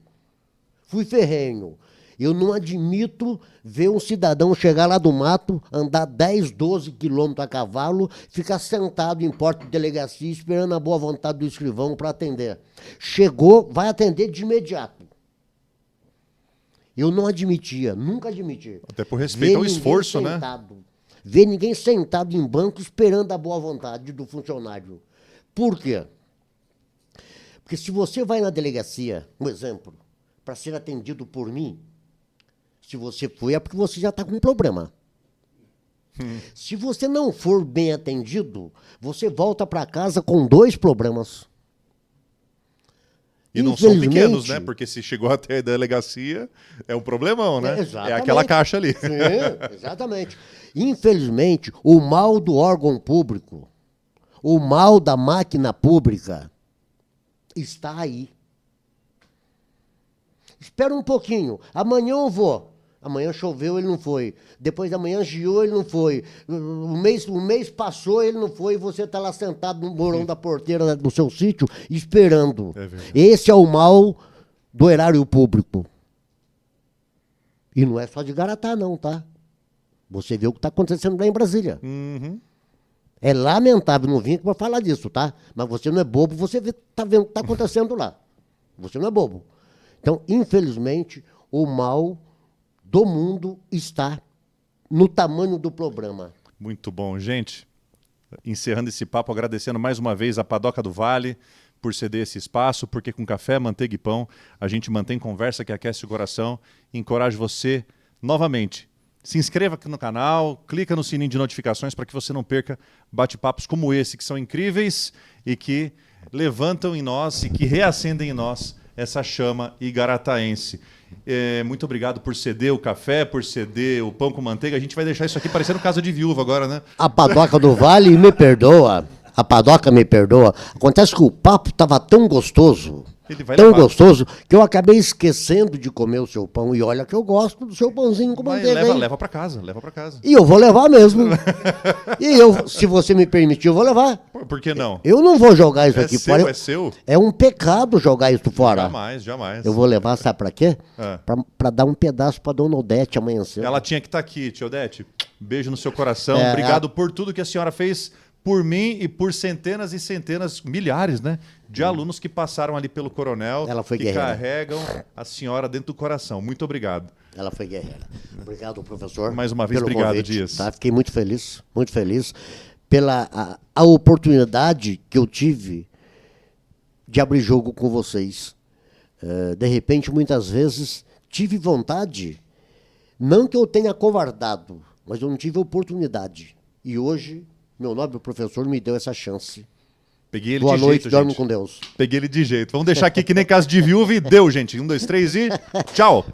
Eu não admito ver um cidadão chegar lá do mato, andar 10, 12 quilômetros a cavalo, ficar sentado em porta de delegacia esperando a boa vontade do escrivão para atender. Chegou, vai atender de imediato. Eu não admitia, nunca admiti. Até por respeito ao esforço, né? Ver ninguém sentado em banco esperando a boa vontade do funcionário. Por quê? Porque se você vai na delegacia, um exemplo, para ser atendido por mim, se você foi é porque você já está com um problema. Se você não for bem atendido, você volta para casa com 2 problemas. E não são Infelizmente- pequenos, né? Porque se chegou até a delegacia, é um problemão, né? É Exatamente. aquela caixa ali. Sim, exatamente. Infelizmente, o mal do órgão público, o mal da máquina pública, está aí. Espera um pouquinho. Amanhã eu vou. Amanhã choveu, ele não foi. Depois da manhã giou, ele não foi. O mês passou, ele não foi. E você está lá sentado no morão da porteira do seu sítio, esperando. É verdade. Esse é o mal do erário público. E não é só de Garatá, não, tá? Você vê o que está acontecendo lá em Brasília. Uhum. É lamentável, não vim aqui para falar disso, tá? Mas você não é bobo, você está vendo o que está acontecendo lá. Você não é bobo. Então, infelizmente, o mal do mundo está no tamanho do problema. Muito bom, gente. Encerrando esse papo, agradecendo mais uma vez a Padoca do Vale por ceder esse espaço, porque com café, manteiga e pão a gente mantém conversa que aquece o coração. Encorajo você novamente. Se inscreva aqui no canal, clica no sininho de notificações para que você não perca bate-papos como esse, que são incríveis e que levantam em nós e que reacendem em nós essa chama igarataense. Muito obrigado por ceder o café, por ceder o pão com manteiga. A gente vai deixar isso aqui parecendo casa de viúva agora, né? A Padoca do Vale me perdoa. A Padoca me perdoa. Acontece que o papo estava tão gostoso, Ele vai tão levar. gostoso, que eu acabei esquecendo de comer o seu pão. E olha que eu gosto do seu pãozinho com Mas manteiga, hein? leva para casa, leva para casa. E eu vou levar mesmo. E eu, se você me permitir, eu vou levar. Por que não? Eu não vou jogar isso É aqui seu, fora. é seu? É um pecado jogar isso fora. Jamais, jamais. Eu vou levar, sabe pra quê? Ah. Pra dar um pedaço pra Dona Odete amanhã cedo. Ela tinha que estar aqui, tia Odete. Beijo no seu coração. É, Obrigado por tudo que a senhora fez por mim e por centenas e centenas, milhares, né, de alunos que passaram ali pelo Coronel, Ela foi que guerreira. carregam a senhora dentro do coração. Muito obrigado. Ela foi guerreira. Obrigado, professor. Mais uma vez, pelo obrigado, convite, Dias. Tá? Fiquei muito feliz pela a oportunidade que eu tive de abrir jogo com vocês. De repente, muitas vezes, tive vontade, não que eu tenha covardado, mas eu não tive oportunidade. E hoje, meu nobre professor me deu essa chance. Peguei ele Boa de noite, jeito, dorme gente. com Deus. Peguei ele de jeito. Vamos deixar aqui que nem caso de viúva e deu, gente. 1, 2, 3 e tchau.